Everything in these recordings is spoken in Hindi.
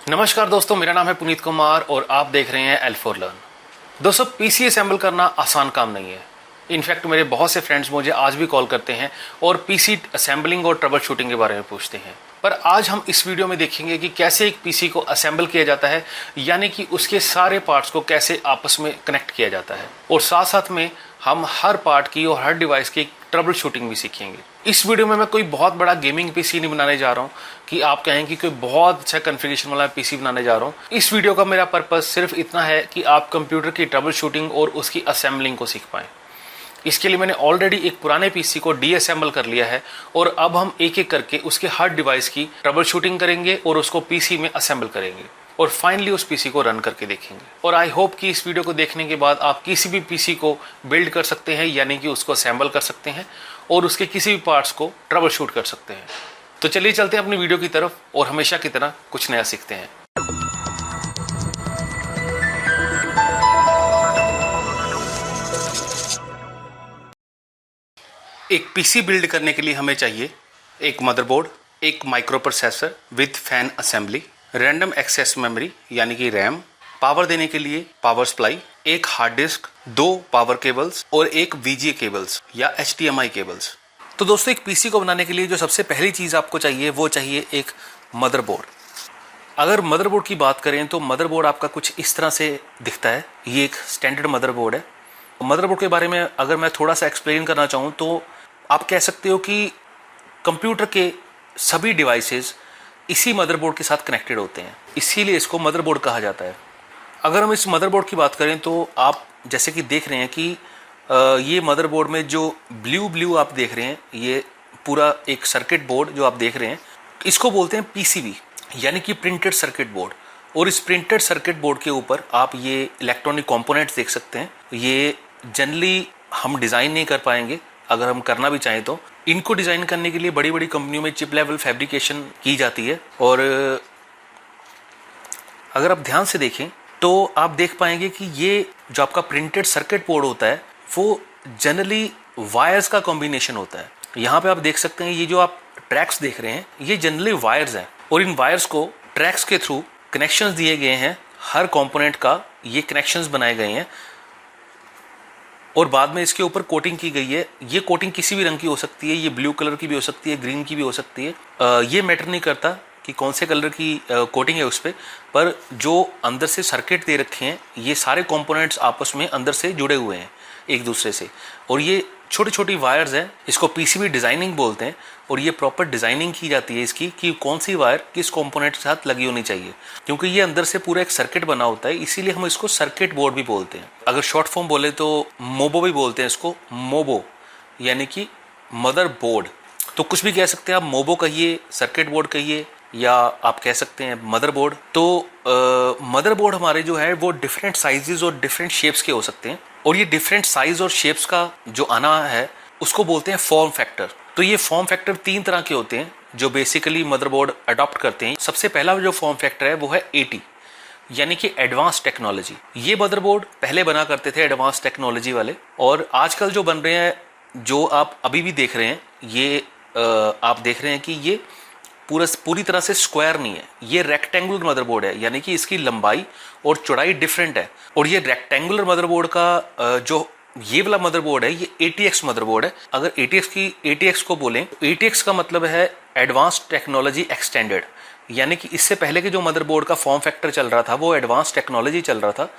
नमस्कार दोस्तों, मेरा नाम है पुनीत कुमार और आप देख रहे हैं एल फॉर लर्न। दोस्तों, पीसी असेंबल करना आसान काम नहीं है। इनफैक्ट मेरे बहुत से फ्रेंड्स मुझे आज भी कॉल करते हैं और पीसी असेंबलिंग और ट्रबल शूटिंग के बारे में पूछते हैं। पर आज हम इस वीडियो में देखेंगे कि कैसे एक पीसी को असेंबल किया जाता है, यानी कि उसके सारे पार्ट्स को कैसे आपस में कनेक्ट किया जाता है, और साथ साथ में हम हर पार्ट की और हर डिवाइस की ट्रबल शूटिंग भी सीखेंगे। इस वीडियो में मैं कोई बहुत बड़ा गेमिंग पीसी नहीं बनाने जा रहा हूँ कि आप कहें कि कोई बहुत अच्छा कॉन्फ़िगरेशन वाला पीसी बनाने जा रहा हूँ। इस वीडियो का मेरा पर्पस सिर्फ इतना है कि आप कंप्यूटर की ट्रबल शूटिंग और उसकी असेंबलिंग को सीख पाएँ। इसके लिए मैंने ऑलरेडी एक पुराने पीसी को डीअसेंबल कर लिया है और अब हम एक एक करके उसके हर डिवाइस की ट्रबल शूटिंग करेंगे और उसको पीसी में असेंबल करेंगे और फाइनली उस पीसी को रन करके देखेंगे। और आई होप कि इस वीडियो को देखने के बाद आप किसी भी पीसी को बिल्ड कर सकते हैं, यानी कि उसको असेंबल कर सकते हैं और उसके किसी भी पार्ट्स को ट्रबल शूट कर सकते हैं। तो चलिए चलते हैं अपनी वीडियो की तरफ और हमेशा की तरह कुछ नया सीखते हैं। एक पीसी बिल्ड करने के लिए हमें चाहिए एक मदरबोर्ड, एक micro processor with fan assembly, random access memory यानी कि रैम, पावर देने के लिए पावर सप्लाई, एक हार्ड डिस्क, 2 पावर केबल्स और एक VGA केबल्स या HDMI केबल्स। तो दोस्तों, एक पीसी को बनाने के लिए जो सबसे पहली चीज़ आपको चाहिए वो चाहिए एक मदरबोर्ड। अगर मदरबोर्ड की बात करें तो मदरबोर्ड आपका कुछ इस तरह से दिखता है। ये एक स्टैंडर्ड मदरबोर्ड है। मदरबोर्ड के बारे में अगर मैं थोड़ा सा एक्सप्लेन करना चाहूँ तो आप कह सकते हो कि कंप्यूटर के सभी डिवाइसेस इसी मदरबोर्ड के साथ कनेक्टेड होते हैं, इसीलिए इसको मदरबोर्ड कहा जाता है। अगर हम इस मदरबोर्ड की बात करें तो आप जैसे कि देख रहे हैं कि ये मदरबोर्ड में जो ब्लू आप देख रहे हैं, ये पूरा एक सर्किट बोर्ड जो आप देख रहे हैं, इसको बोलते हैं PCB यानी कि प्रिंटेड सर्किट बोर्ड। और इस प्रिंटेड सर्किट बोर्ड के ऊपर आप ये इलेक्ट्रॉनिक कंपोनेंट्स देख सकते हैं। ये जनरली हम डिज़ाइन नहीं कर पाएंगे, अगर हम करना भी चाहें तो। इनको डिज़ाइन करने के लिए बड़ी बड़ी कंपनियों में चिप लेवल फैब्रिकेशन की जाती है। और अगर आप ध्यान से देखें तो आप देख पाएंगे कि ये जो आपका प्रिंटेड सर्किट बोर्ड होता है वो जनरली वायर्स का कॉम्बिनेशन होता है। यहाँ पे आप देख सकते हैं ये जो आप ट्रैक्स देख रहे हैं ये जनरली वायर्स हैं और इन वायर्स को ट्रैक्स के थ्रू कनेक्शंस दिए गए हैं। हर कंपोनेंट का ये कनेक्शंस बनाए गए हैं और बाद में इसके ऊपर कोटिंग की गई है। ये कोटिंग किसी भी रंग की हो सकती है, ये ब्लू कलर की भी हो सकती है, ग्रीन की भी हो सकती है। ये मैटर नहीं करता कि कौन से कलर की कोटिंग है उस पर जो अंदर से सर्किट दे रखे हैं ये सारे कंपोनेंट्स आपस में अंदर से जुड़े हुए हैं एक दूसरे से, और ये छोटी छोटी वायर्स हैं। इसको PCB डिज़ाइनिंग बोलते हैं और ये प्रॉपर डिज़ाइनिंग की जाती है इसकी कि कौन सी वायर किस कंपोनेंट के साथ लगी होनी चाहिए, क्योंकि ये अंदर से पूरा एक सर्किट बना होता है, इसीलिए हम इसको सर्किट बोर्ड भी बोलते हैं। अगर शॉर्ट फॉर्म बोले तो मोबो भी बोलते हैं इसको, मोबो यानी कि मदर बोर्ड। तो कुछ भी कह सकते हैं आप, मोबो कहिए, सर्किट बोर्ड कहिए, या आप कह सकते हैं मदरबोर्ड। तो मदरबोर्ड हमारे जो है वो डिफरेंट साइजेस और डिफरेंट शेप्स के हो सकते हैं, और ये डिफरेंट साइज और शेप्स का जो आना है उसको बोलते हैं फॉर्म फैक्टर। तो ये फॉर्म फैक्टर 3 तरह के होते हैं जो बेसिकली मदरबोर्ड अडॉप्ट करते हैं। सबसे पहला जो फॉर्म फैक्टर है वो है AT यानी कि एडवांस टेक्नोलॉजी। ये मदरबोर्ड पहले बना करते थे एडवांस टेक्नोलॉजी वाले, और आजकल जो बन रहे हैं जो आप अभी भी देख रहे हैं ये आप देख रहे हैं कि ये पूरी तरह से स्क्वायर नहीं है, ये रेक्टेंगुलर मदरबोर्ड है, यानी कि इसकी लंबाई और चौड़ाई डिफरेंट है। और ये रेक्टेंगुलर मदरबोर्ड का जो ये वाला मदरबोर्ड है ये ATX मदरबोर्ड है। अगर ATX को बोलें तो ATX का मतलब है एडवांस टेक्नोलॉजी एक्सटेंडेड, यानी कि इससे पहले के जो मदरबोर्ड का फॉर्म फैक्टर चल रहा था वो एडवांस टेक्नोलॉजी चल रहा था,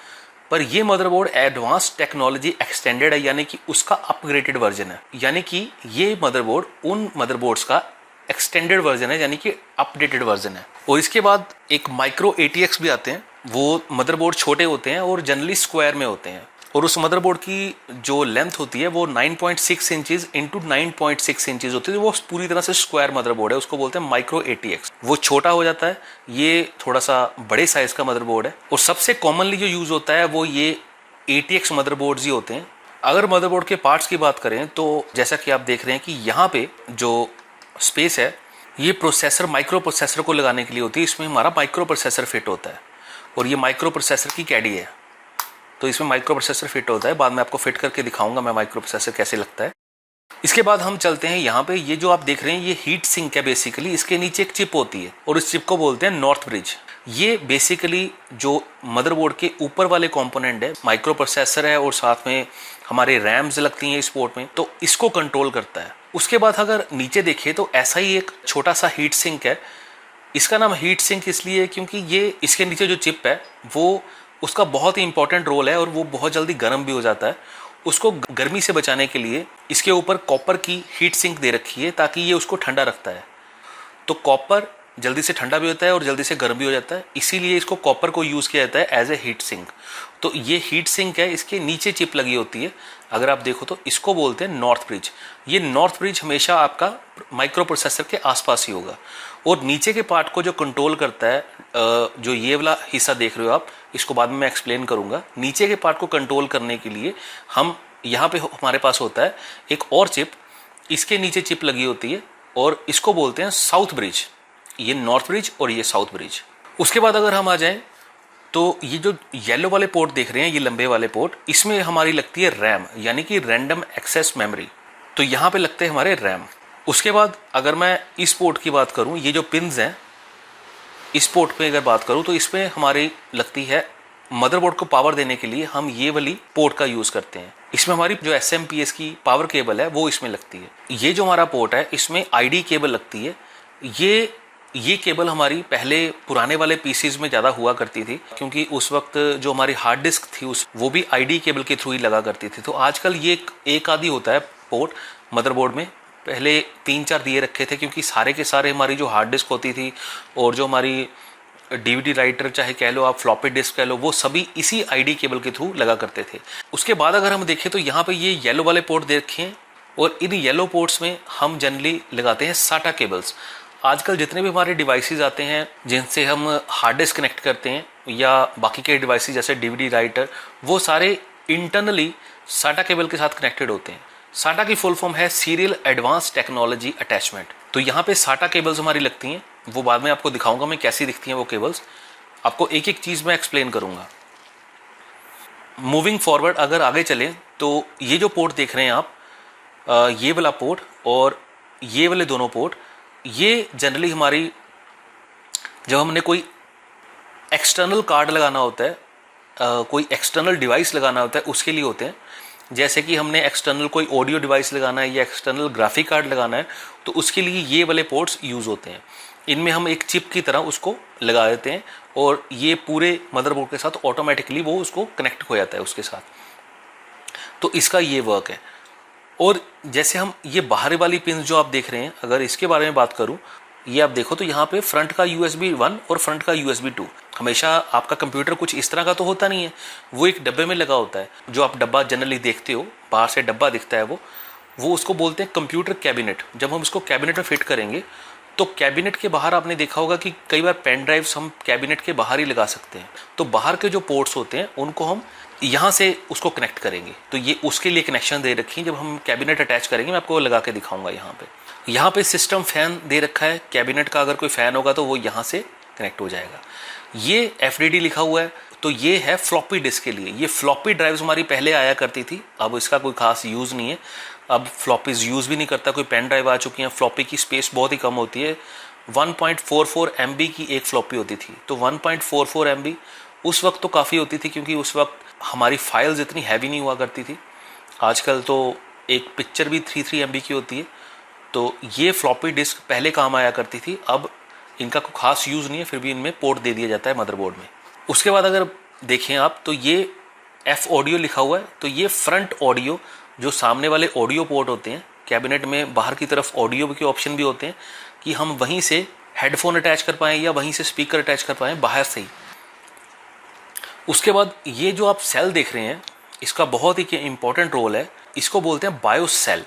पर ये मदरबोर्ड एडवांस टेक्नोलॉजी एक्सटेंडेड है, यानी कि उसका अपग्रेडेड वर्जन है। यानी कि ये मदरबोर्ड उन मदरबोर्ड्स का एक्सटेंडेड वर्जन है, यानी कि अपडेटेड वर्जन है। और इसके बाद एक माइक्रो ATX भी आते हैं। वो मदरबोर्ड छोटे होते हैं और जनरली स्क्वायर में होते हैं, और उस मदरबोर्ड की जो लेंथ होती है वो 9.6 इंचेस इंटू 9.6 इंचेस होती है। वो पूरी तरह से स्क्वायर मदरबोर्ड है, उसको बोलते हैं माइक्रो ATX। वो छोटा हो जाता है, ये थोड़ा सा बड़े साइज का मदरबोर्ड है, और सबसे कॉमनली जो यूज होता है वो ये ATX मदरबोर्ड्स ही होते हैं। अगर मदरबोर्ड के पार्ट्स की बात करें तो जैसा कि आप देख रहे हैं कि यहाँ पे जो स्पेस है ये प्रोसेसर माइक्रो प्रोसेसर को लगाने के लिए होती है। इसमें हमारा माइक्रो प्रोसेसर फिट होता है, और ये माइक्रो प्रोसेसर की कैडी है, तो इसमें माइक्रो प्रोसेसर फिट होता है। बाद में आपको फिट करके दिखाऊंगा मैं माइक्रो प्रोसेसर कैसे लगता है। इसके बाद हम चलते हैं यहाँ पे, ये जो आप देख रहे हैं ये हीट सिंक है बेसिकली। इसके नीचे एक चिप होती है और इस चिप को बोलते हैं नॉर्थ ब्रिज। ये बेसिकली जो मदरबोर्ड के ऊपर वाले कंपोनेंट है, माइक्रो प्रोसेसर है और साथ में हमारे रैम्स लगती हैं इस पोर्ट में, तो इसको कंट्रोल करता है। उसके बाद अगर नीचे देखिए तो ऐसा ही एक छोटा सा हीट सिंक है। इसका नाम हीट सिंक इसलिए है क्योंकि ये इसके नीचे जो चिप है वो उसका बहुत ही इंपॉर्टेंट रोल है और वो बहुत जल्दी गर्म भी हो जाता है। उसको गर्मी से बचाने के लिए इसके ऊपर कॉपर की हीट सिंक दे रखी है ताकि ये उसको ठंडा रखता है। तो कॉपर जल्दी से ठंडा भी होता है और जल्दी से गर्म भी हो जाता है, इसीलिए इसको कॉपर को यूज़ किया जाता है एज ए हीट सिंक। तो ये हीट सिंक है, इसके नीचे चिप लगी होती है। अगर आप देखो तो इसको बोलते हैं नॉर्थ ब्रिज। ये नॉर्थ ब्रिज हमेशा आपका माइक्रो प्रोसेसर के आसपास ही होगा। और नीचे के पार्ट को जो कंट्रोल करता है, जो ये वाला हिस्सा देख रहे हो आप, इसको बाद में मैं एक्सप्लेन करूंगा। नीचे के पार्ट को कंट्रोल करने के लिए हम यहाँ पे हमारे पास होता है एक और चिप, इसके नीचे चिप लगी होती है और इसको बोलते हैं साउथ ब्रिज। ये नॉर्थ ब्रिज और ये साउथ ब्रिज। उसके बाद अगर हम आ जाएं तो ये जो येलो वाले पोर्ट देख रहे हैं, ये लंबे वाले पोर्ट, इसमें हमारी लगती है रैम, यानी कि रैंडम एक्सेस मेमोरी। तो यहाँ पे लगते हैं हमारे रैम। उसके बाद अगर मैं इस पोर्ट की बात करूँ, ये जो पिन्स हैं इस पोर्ट पे अगर बात करूँ तो इसमें हमारी लगती है मदरबोर्ड को पावर देने के लिए हम ये वाली पोर्ट का यूज़ करते हैं। इसमें हमारी जो SMP की पावर केबल है वो इसमें लगती है। ये जो हमारा पोर्ट है इसमें ID केबल लगती है। ये केबल हमारी पहले पुराने वाले पीसीज में ज़्यादा हुआ करती थी क्योंकि उस वक्त जो हमारी हार्ड डिस्क थी वो भी ID केबल के थ्रू ही लगा करती थी। तो आजकल ये एक आदि होता है पोर्ट मदरबोर्ड में। पहले 3-4 दिए रखे थे क्योंकि सारे के सारे हमारी जो हार्ड डिस्क होती थी और जो हमारी DVD राइटर चाहे कह लो आप, फ्लॉपी डिस्क कह लो, वो सभी इसी ID केबल के थ्रू लगा करते थे। उसके बाद अगर हम देखें तो यहाँ पे ये येलो वाले पोर्ट देखें और इन येलो पोर्ट्स में हम जनरली लगाते हैं SATA केबल्स। आजकल जितने भी हमारे डिवाइसेस आते हैं जिनसे हम हार्ड डिस्क कनेक्ट करते हैं या बाकी के डिवाइसेस जैसे DVD राइटर, वो सारे इंटरनली SATA केबल के साथ कनेक्टेड होते हैं। SATA की फुल फॉर्म है सीरियल एडवांस टेक्नोलॉजी अटैचमेंट। तो यहाँ पे SATA केबल्स हमारी लगती हैं, वो बाद में आपको दिखाऊंगा मैं कैसी दिखती हैं वो केबल्स। आपको एक एक चीज़ मैं एक्सप्लेन करूंगा। मूविंग फॉरवर्ड अगर आगे चलें तो ये जो पोर्ट देख रहे हैं आप, ये वाला पोर्ट और ये वाले दोनों पोर्ट, ये जनरली हमारी जब हमने कोई एक्सटर्नल कार्ड लगाना होता है, कोई एक्सटर्नल डिवाइस लगाना होता है उसके लिए होते हैं। जैसे कि हमने एक्सटर्नल कोई ऑडियो डिवाइस लगाना है या एक्सटर्नल ग्राफिक कार्ड लगाना है तो उसके लिए ये वाले पोर्ट्स यूज़ होते हैं। इनमें हम एक चिप की तरह उसको लगा देते हैं और ये पूरे मदरबोर्ड के साथ ऑटोमेटिकली वो उसको कनेक्ट हो जाता है उसके साथ। तो इसका ये वर्क है। और जैसे हम ये बाहर वाली पिन जो आप देख रहे हैं, अगर इसके बारे में बात करूं, ये आप देखो तो यहाँ पे फ्रंट का USB 1 और फ्रंट का USB 2। हमेशा आपका कंप्यूटर कुछ इस तरह का तो होता नहीं है, वो एक डब्बे में लगा होता है। जो आप डब्बा जनरली देखते हो, बाहर से डब्बा दिखता है वो उसको बोलते हैं कंप्यूटर कैबिनेट। जब हम इसको कैबिनेट में फिट करेंगे तो कैबिनेट के बाहर आपने देखा होगा कि कई बार पेन ड्राइव्स हम कैबिनेट के बाहर ही लगा सकते हैं। तो बाहर के जो पोर्ट्स होते हैं उनको हम यहाँ से उसको कनेक्ट करेंगे। तो ये उसके लिए कनेक्शन दे रखी है। जब हम कैबिनेट अटैच करेंगे मैं आपको लगा के दिखाऊंगा। यहाँ पे सिस्टम फैन दे रखा है। कैबिनेट का अगर कोई फैन होगा तो वो यहाँ से कनेक्ट हो जाएगा। ये FDD लिखा हुआ है, तो ये है फ्लॉपी डिस्क के लिए। ये फ्लॉपी ड्राइव्स हमारी पहले आया करती थी, अब इसका कोई खास यूज़ नहीं है। अब फ्लॉपीज यूज़ भी नहीं करता कोई, पेन ड्राइव आ चुकी हैं। फ्लॉपी की स्पेस बहुत ही कम होती है। 1.44 MB की एक फ्लॉपी होती थी। तो 1.44 MB उस वक्त तो काफ़ी होती थी क्योंकि उस वक्त हमारी फाइल्स इतनी हैवी नहीं हुआ करती थी। आजकल तो एक पिक्चर भी 3 MB की होती है। तो ये फ्लॉपी डिस्क पहले काम आया करती थी, अब इनका कोई खास यूज़ नहीं है, फिर भी इनमें पोर्ट दे दिया जाता है मदरबोर्ड में। उसके बाद अगर देखें आप तो ये F ऑडियो लिखा हुआ है। तो ये फ्रंट ऑडियो, जो सामने वाले ऑडियो पोर्ट होते हैं कैबिनेट में, बाहर की तरफ ऑडियो के ऑप्शन भी होते हैं कि हम वहीं से हेडफोन अटैच कर पाएँ या वहीं से स्पीकर अटैच कर पाएँ बाहर से ही। उसके बाद ये जो आप सेल देख रहे हैं, इसका बहुत ही इंपॉर्टेंट रोल है। इसको बोलते हैं बायोस सेल।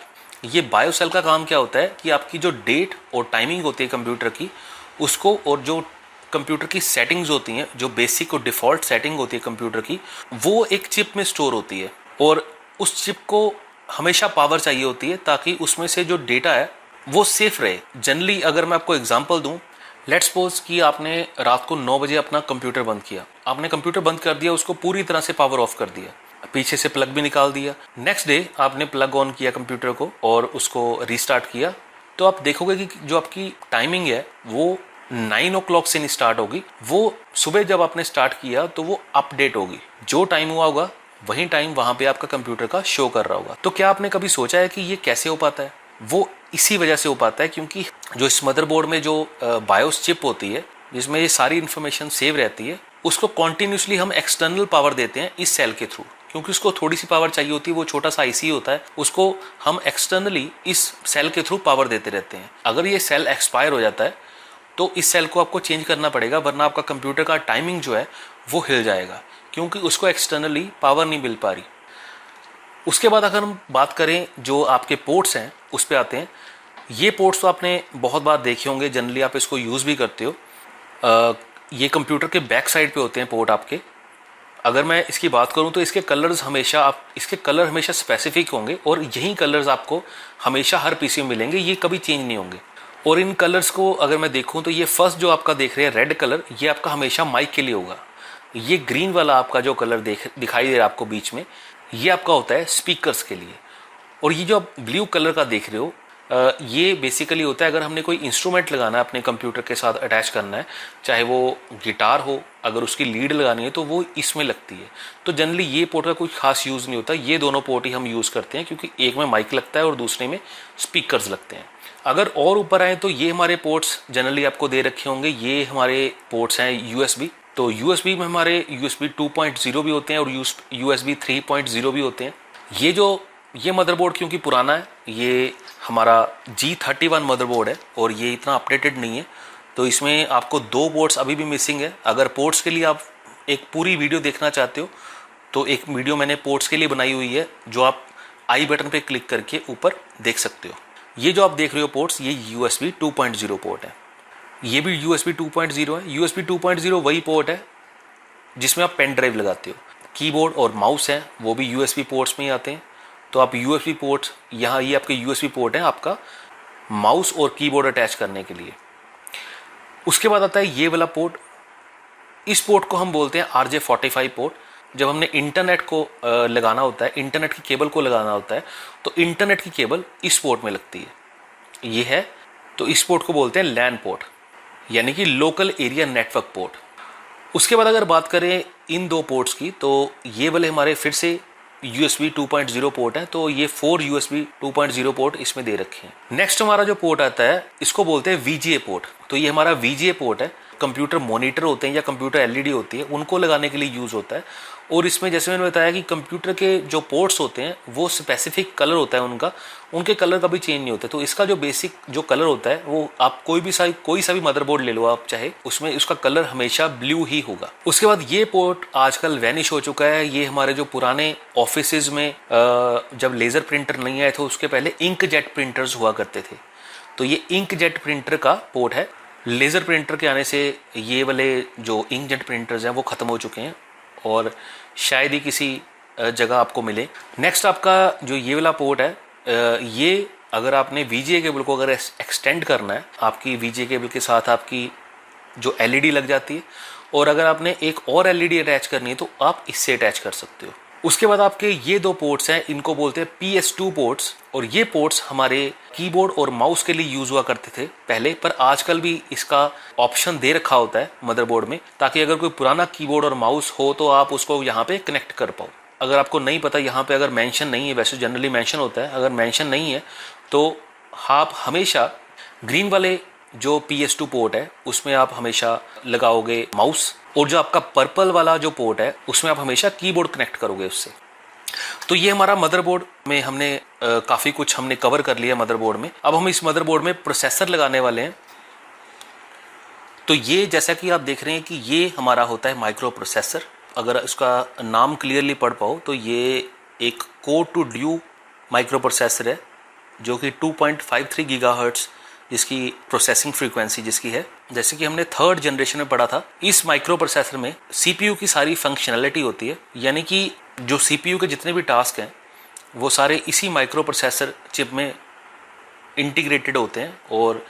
ये बायोस सेल का काम क्या होता है कि आपकी जो डेट और टाइमिंग होती है कंप्यूटर की, उसको, और जो कंप्यूटर की सेटिंग्स होती हैं, जो बेसिक और डिफ़ॉल्ट सेटिंग होती है कंप्यूटर की, वो एक चिप में स्टोर होती है। और उस चिप को हमेशा पावर चाहिए होती है ताकि उसमें से जो डेटा है वो सेफ रहे। जनरली अगर मैं आपको एग्जांपल दूं, लेट्स सपोज कि आपने रात को 9 बजे अपना कंप्यूटर बंद किया। आपने कंप्यूटर बंद कर दिया, उसको पूरी तरह से पावर ऑफ कर दिया, पीछे से प्लग भी निकाल दिया। नेक्स्ट डे आपने प्लग ऑन किया कंप्यूटर को और उसको रीस्टार्ट किया, तो आप देखोगे कि जो आपकी टाइमिंग है वो 9 o'clock से नहीं स्टार्ट होगी, वो सुबह जब आपने स्टार्ट किया तो वो अपडेट होगी। जो टाइम हुआ होगा वही टाइम वहां पे आपका कंप्यूटर का शो कर रहा होगा। तो क्या आपने कभी सोचा है कि ये कैसे हो पाता है? वो इसी वजह से हो पाता है क्योंकि जो इस मदरबोर्ड में जो बायोस चिप होती है जिसमें ये सारी इंफॉर्मेशन सेव रहती है, उसको कॉन्टिन्यूसली हम एक्सटर्नल पावर देते हैं इस सेल के थ्रू, क्योंकि उसको थोड़ी सी पावर चाहिए होती है, वो छोटा सा आईसी होता है, उसको हम एक्सटर्नली इस सेल के थ्रू पावर देते रहते हैं। अगर ये सेल एक्सपायर हो जाता है तो इस सेल को आपको चेंज करना पड़ेगा, वरना आपका कंप्यूटर का टाइमिंग जो है वो हिल जाएगा, क्योंकि उसको एक्सटर्नली पावर नहीं मिल पा रही। उसके बाद अगर हम बात करें जो आपके पोर्ट्स हैं उस पर आते हैं। ये पोर्ट्स तो आपने बहुत बार देखे होंगे, जनरली आप इसको यूज़ भी करते हो। ये कंप्यूटर के बैक साइड पे होते हैं पोर्ट आपके। अगर मैं इसकी बात करूं तो इसके कलर हमेशा स्पेसिफिक होंगे और यही कलर्स आपको हमेशा हर पीसी में मिलेंगे, ये कभी चेंज नहीं होंगे। और इन कलर्स को अगर मैं देखूं तो ये फर्स्ट जो आपका देख रहे हैं रेड कलर, ये आपका हमेशा माइक के लिए होगा। ये ग्रीन वाला आपका जो कलर दिखाई दे रहा है आपको बीच में, ये आपका होता है स्पीकर्स के लिए। और ये जो आप ब्लू कलर का देख रहे हो, ये बेसिकली होता है अगर हमने कोई इंस्ट्रूमेंट लगाना है अपने कंप्यूटर के साथ अटैच करना है, चाहे वो गिटार हो, अगर उसकी लीड लगानी है तो वो इसमें लगती है। तो जनरली ये पोर्ट का कोई खास यूज़ नहीं होता, ये दोनों पोर्ट ही हम यूज़ करते हैं, क्योंकि एक में माइक लगता है और दूसरे में स्पीकर्स लगते हैं। अगर और ऊपर आए तो ये हमारे पोर्ट्स जनरली आपको दे रखे होंगे, ये हमारे पोर्ट्स हैं यूएसबी। तो यूएसबी में हमारे यूएसबी 2.0 भी होते हैं और यूएसबी 3.0 भी होते हैं। ये मदरबोर्ड क्योंकि पुराना है, ये हमारा G31 मदरबोर्ड है और ये इतना अपडेटेड नहीं है, तो इसमें आपको 2 पोर्ट्स अभी भी मिसिंग है। अगर पोर्ट्स के लिए आप एक पूरी वीडियो देखना चाहते हो तो एक वीडियो मैंने पोर्ट्स के लिए बनाई हुई है, जो आप आई बटन पे क्लिक करके ऊपर देख सकते हो। ये जो आप देख रहे हो पोर्ट्स, ये USB 2.0 पोर्ट है, ये भी USB 2.0 है। USB 2.0 वही पोर्ट है जिसमें आप पेन ड्राइव लगाते हो। कीबोर्ड और माउस हैं वो भी USB पोर्ट्स में ही आते हैं। तो आप USB पोर्ट, यहाँ ये आपके USB पोर्ट है आपका माउस और कीबोर्ड अटैच करने के लिए। उसके बाद आता है ये वाला पोर्ट। इस पोर्ट को हम बोलते हैं RJ45 पोर्ट। जब हमने इंटरनेट को लगाना होता है, इंटरनेट की केबल को लगाना होता है, तो इंटरनेट की केबल इस पोर्ट में लगती है, ये है। तो इस पोर्ट को बोलते हैं लैन पोर्ट, यानी कि लोकल एरिया नेटवर्क पोर्ट। उसके बाद अगर बात करें इन 2 पोर्ट्स की, तो ये वाले हमारे फिर से USB 2.0 पोर्ट है, तो ये 4 USB 2.0 पोर्ट इसमें दे रखे हैं। नेक्स्ट हमारा जो पोर्ट आता है इसको बोलते हैं VGA पोर्ट। तो ये हमारा VGA पोर्ट है। कंप्यूटर मॉनिटर होते हैं या कंप्यूटर LED होती है, उनको लगाने के लिए यूज़ होता है। और इसमें जैसे मैंने बताया कि कंप्यूटर के जो पोर्ट्स होते हैं वो स्पेसिफिक कलर होता है उनका, उनके कलर कभी चेंज नहीं होते। तो इसका जो बेसिक जो कलर होता है वो आप कोई सा भी मदरबोर्ड ले लो आप चाहे, उसमें उसका कलर हमेशा ब्लू ही होगा। उसके बाद ये पोर्ट आजकल वैनिश हो चुका है। ये हमारे जो पुराने ऑफिसेज में जब लेज़र प्रिंटर नहीं आए थे उसके पहले इंक जेट प्रिंटर्स हुआ करते थे, तो ये इंक जेट प्रिंटर का पोर्ट है। लेज़र प्रिंटर के आने से ये वाले जो इंक जेट प्रिंटर्स हैं वो ख़त्म हो चुके हैं और शायद ही किसी जगह आपको मिले। नेक्स्ट आपका जो ये वाला पोर्ट है, ये अगर आपने VGA केबल को अगर एक्सटेंड करना है, आपकी VGA केबल के साथ आपकी जो LED लग जाती है, और अगर आपने एक और LED अटैच करनी है तो आप इससे अटैच कर सकते हो। उसके बाद आपके ये 2 पोर्ट्स हैं, इनको बोलते हैं PS2 पोर्ट्स। और ये पोर्ट्स हमारे कीबोर्ड और माउस के लिए यूज़ हुआ करते थे पहले, पर आजकल भी इसका ऑप्शन दे रखा होता है मदरबोर्ड में, ताकि अगर कोई पुराना कीबोर्ड और माउस हो तो आप उसको यहाँ पे कनेक्ट कर पाओ। अगर आपको नहीं पता, यहाँ पे अगर मेंशन नहीं है, वैसे जनरली मेंशन होता है, अगर मेंशन नहीं है तो आप हमेशा ग्रीन वाले जो PS2 पोर्ट है उसमें आप हमेशा लगाओगे माउस, और जो आपका पर्पल वाला जो पोर्ट है उसमें आप हमेशा कीबोर्ड कनेक्ट करोगे उससे। तो ये हमारा मदरबोर्ड में हमने काफ़ी कुछ हमने कवर कर लिया मदरबोर्ड में। अब हम इस मदरबोर्ड में प्रोसेसर लगाने वाले हैं। तो ये जैसा कि आप देख रहे हैं कि ये हमारा होता है माइक्रो प्रोसेसर। अगर इसका नाम क्लियरली पढ़ पाओ तो ये एक कोर टू ड्यू माइक्रो प्रोसेसर है, जो कि 2.53 गीगाहर्ट्ज़ जिसकी प्रोसेसिंग फ्रीक्वेंसी जिसकी है। जैसे कि हमने 3rd जनरेशन में पढ़ा था, इस माइक्रो प्रोसेसर में CPU की सारी फंक्शनैलिटी होती है, यानी कि जो CPU के जितने भी टास्क हैं वो सारे इसी माइक्रो प्रोसेसर चिप में इंटीग्रेटेड होते हैं और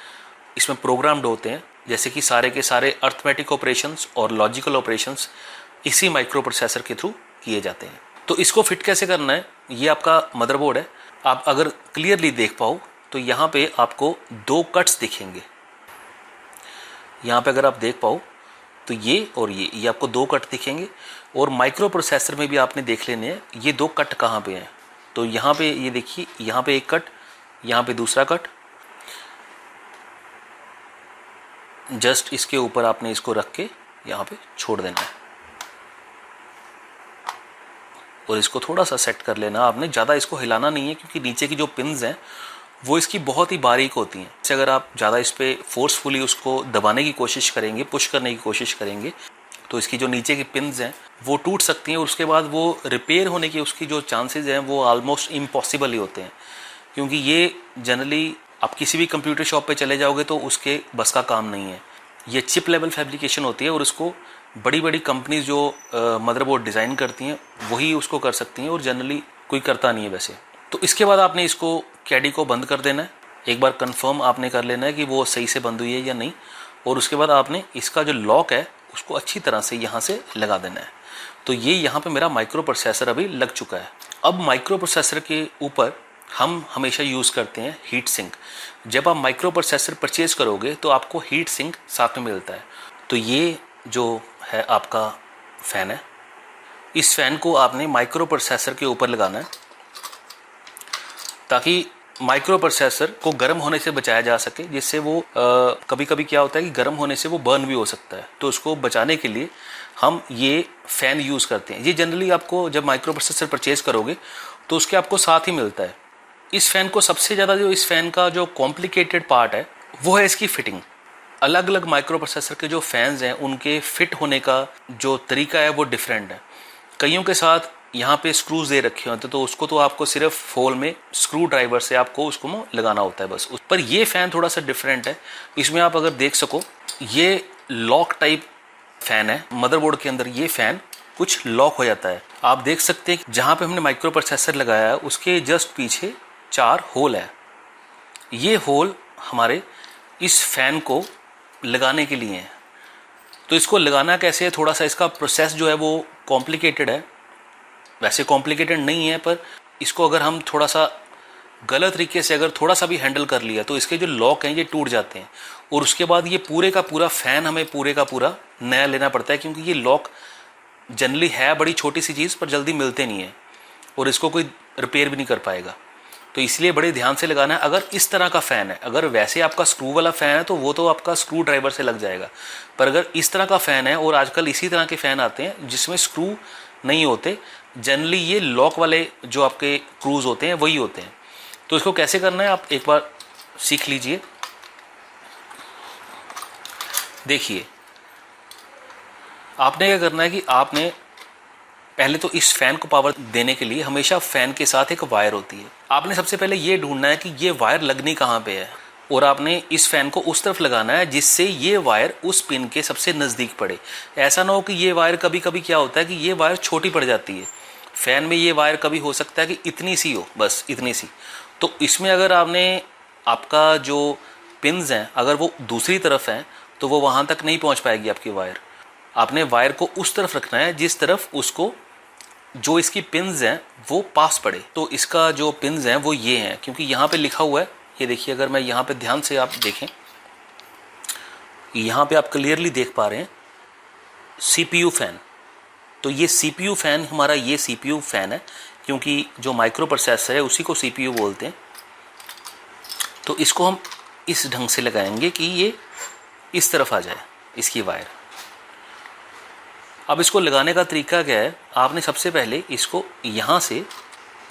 इसमें प्रोग्राम्ड होते हैं। जैसे कि सारे के सारे अर्थमेटिक ऑपरेशंस और लॉजिकल ऑपरेशंस इसी माइक्रो प्रोसेसर के थ्रू किए जाते हैं। तो इसको फिट कैसे करना है, ये आपका मदरबोर्ड है। आप अगर क्लियरली देख पाओ तो यहाँ पे आपको 2 कट्स दिखेंगे। यहाँ पे अगर आप देख पाओ तो ये और ये आपको 2 कट दिखेंगे। और माइक्रो प्रोसेसर में भी आपने देख लेने हैं ये 2 कट कहाँ पे हैं। तो यहाँ पे ये देखिए, यहाँ पे एक कट, यहाँ पे दूसरा कट। जस्ट इसके ऊपर आपने इसको रख के यहाँ पे छोड़ देना है और इसको थोड़ा सा सेट कर लेना। आपने ज़्यादा इसको हिलाना नहीं है क्योंकि नीचे की जो पिन्स हैं वो इसकी बहुत ही बारीक होती हैं। जैसे अगर आप ज़्यादा इस पर फोर्सफुली उसको दबाने की कोशिश करेंगे, पुश करने की कोशिश करेंगे, तो इसकी जो नीचे की पिन्स हैं वो टूट सकती हैं और उसके बाद वो रिपेयर होने की उसकी जो चांसेस हैं वो ऑलमोस्ट इम्पॉसिबल ही होते हैं। क्योंकि ये जनरली आप किसी भी कंप्यूटर शॉप पे चले जाओगे तो उसके बस का काम नहीं है। ये चिप लेवल फैब्रिकेशन होती है और उसको बड़ी बड़ी कंपनीज जो मदरबोर्ड डिज़ाइन करती हैं वही उसको कर सकती हैं और जनरली कोई करता नहीं है वैसे। तो इसके बाद आपने इसको कैडी को बंद कर देना है। एक बार कंफर्म आपने कर लेना है कि वो सही से बंद हुई है या नहीं। और उसके बाद आपने इसका जो लॉक है उसको अच्छी तरह से यहाँ से लगा देना है। तो ये यहाँ पे मेरा माइक्रो प्रोसेसर अभी लग चुका है। अब माइक्रो प्रोसेसर के ऊपर हम हमेशा यूज़ करते हैं हीट सिंक। जब आप माइक्रो प्रोसेसर परचेज़ करोगे तो आपको हीट सिंक साथ में मिलता है। तो ये जो है आपका फ़ैन है, इस फ़ैन को आपने माइक्रो प्रोसेसर के ऊपर लगाना है ताकि माइक्रो प्रोसेसर को गर्म होने से बचाया जा सके, जिससे वो कभी कभी क्या होता है कि गर्म होने से वो बर्न भी हो सकता है। तो उसको बचाने के लिए हम ये फ़ैन यूज़ करते हैं। ये जनरली आपको जब माइक्रो प्रोसेसर परचेज़ करोगे तो उसके आपको साथ ही मिलता है। इस फ़ैन को सबसे ज़्यादा जो इस फ़ैन का जो कॉम्प्लिकेटेड पार्ट है वो है इसकी फ़िटिंग। अलग अलग माइक्रो प्रोसेसर के जो फ़ैन्स हैं उनके फिट होने का जो तरीका है वो डिफरेंट है। कईयों के साथ यहाँ पे स्क्रूज दे रखे होते हैं तो उसको तो आपको सिर्फ होल में स्क्रू ड्राइवर से आपको उसको लगाना होता है बस। उस पर ये फ़ैन थोड़ा सा डिफरेंट है। इसमें आप अगर देख सको ये लॉक टाइप फ़ैन है। मदरबोर्ड के अंदर ये फ़ैन कुछ लॉक हो जाता है। आप देख सकते हैं जहाँ पे हमने माइक्रो प्रोसेसर लगाया है उसके जस्ट पीछे 4 होल है। ये होल हमारे इस फ़ैन को लगाने के लिए हैं। तो इसको लगाना कैसे है, थोड़ा सा इसका प्रोसेस जो है वो कॉम्प्लिकेटेड है। वैसे कॉम्प्लिकेटेड नहीं है पर इसको अगर हम थोड़ा सा गलत तरीके से अगर थोड़ा सा भी हैंडल कर लिया तो इसके जो लॉक हैं ये टूट जाते हैं और उसके बाद ये पूरे का पूरा फ़ैन हमें पूरे का पूरा नया लेना पड़ता है। क्योंकि ये लॉक जनरली है बड़ी छोटी सी चीज़ पर जल्दी मिलते नहीं है और इसको कोई रिपेयर भी नहीं कर पाएगा। तो इसलिए बड़े ध्यान से लगाना है। अगर इस तरह का फ़ैन है, अगर वैसे आपका स्क्रू वाला फ़ैन है तो वो तो आपका स्क्रू ड्राइवर से लग जाएगा। पर अगर इस तरह का फ़ैन है और आजकल इसी तरह के फ़ैन आते हैं जिसमें स्क्रू नहीं होते, जनरली ये लॉक वाले जो आपके क्रूज होते हैं वही होते हैं। तो इसको कैसे करना है आप एक बार सीख लीजिए। देखिए आपने क्या करना है कि आपने पहले तो इस फ़ैन को पावर देने के लिए हमेशा फ़ैन के साथ एक वायर होती है। आपने सबसे पहले ये ढूंढना है कि ये वायर लगनी कहाँ पे है और आपने इस फ़ैन को उस तरफ लगाना है जिससे ये वायर उस पिन के सबसे नज़दीक पड़े। ऐसा ना हो कि ये वायर कभी कभी क्या होता है कि ये वायर छोटी पड़ जाती है। फ़ैन में ये वायर कभी हो सकता है कि इतनी सी हो, बस इतनी सी। तो इसमें अगर आपने आपका जो पिन्स हैं अगर वो दूसरी तरफ हैं तो वो वहाँ तक नहीं पहुँच पाएगी आपकी वायर। आपने वायर को उस तरफ रखना है जिस तरफ उसको जो इसकी पिन्स हैं वो पास पड़े। तो इसका जो पिन्स हैं वो ये हैं, क्योंकि यहाँ पे लिखा हुआ है, ये देखिए अगर मैं यहाँ पे ध्यान से आप देखें, यहाँ पे आप क्लियरली देख पा रहे हैं CPU फ़ैन। तो ये CPU फ़ैन हमारा ये CPU फ़ैन है क्योंकि जो माइक्रो प्रोसेसर है उसी को CPU बोलते हैं। तो इसको हम इस ढंग से लगाएंगे कि ये इस तरफ आ जाए इसकी वायर। अब इसको लगाने का तरीका क्या है, आपने सबसे पहले इसको यहाँ से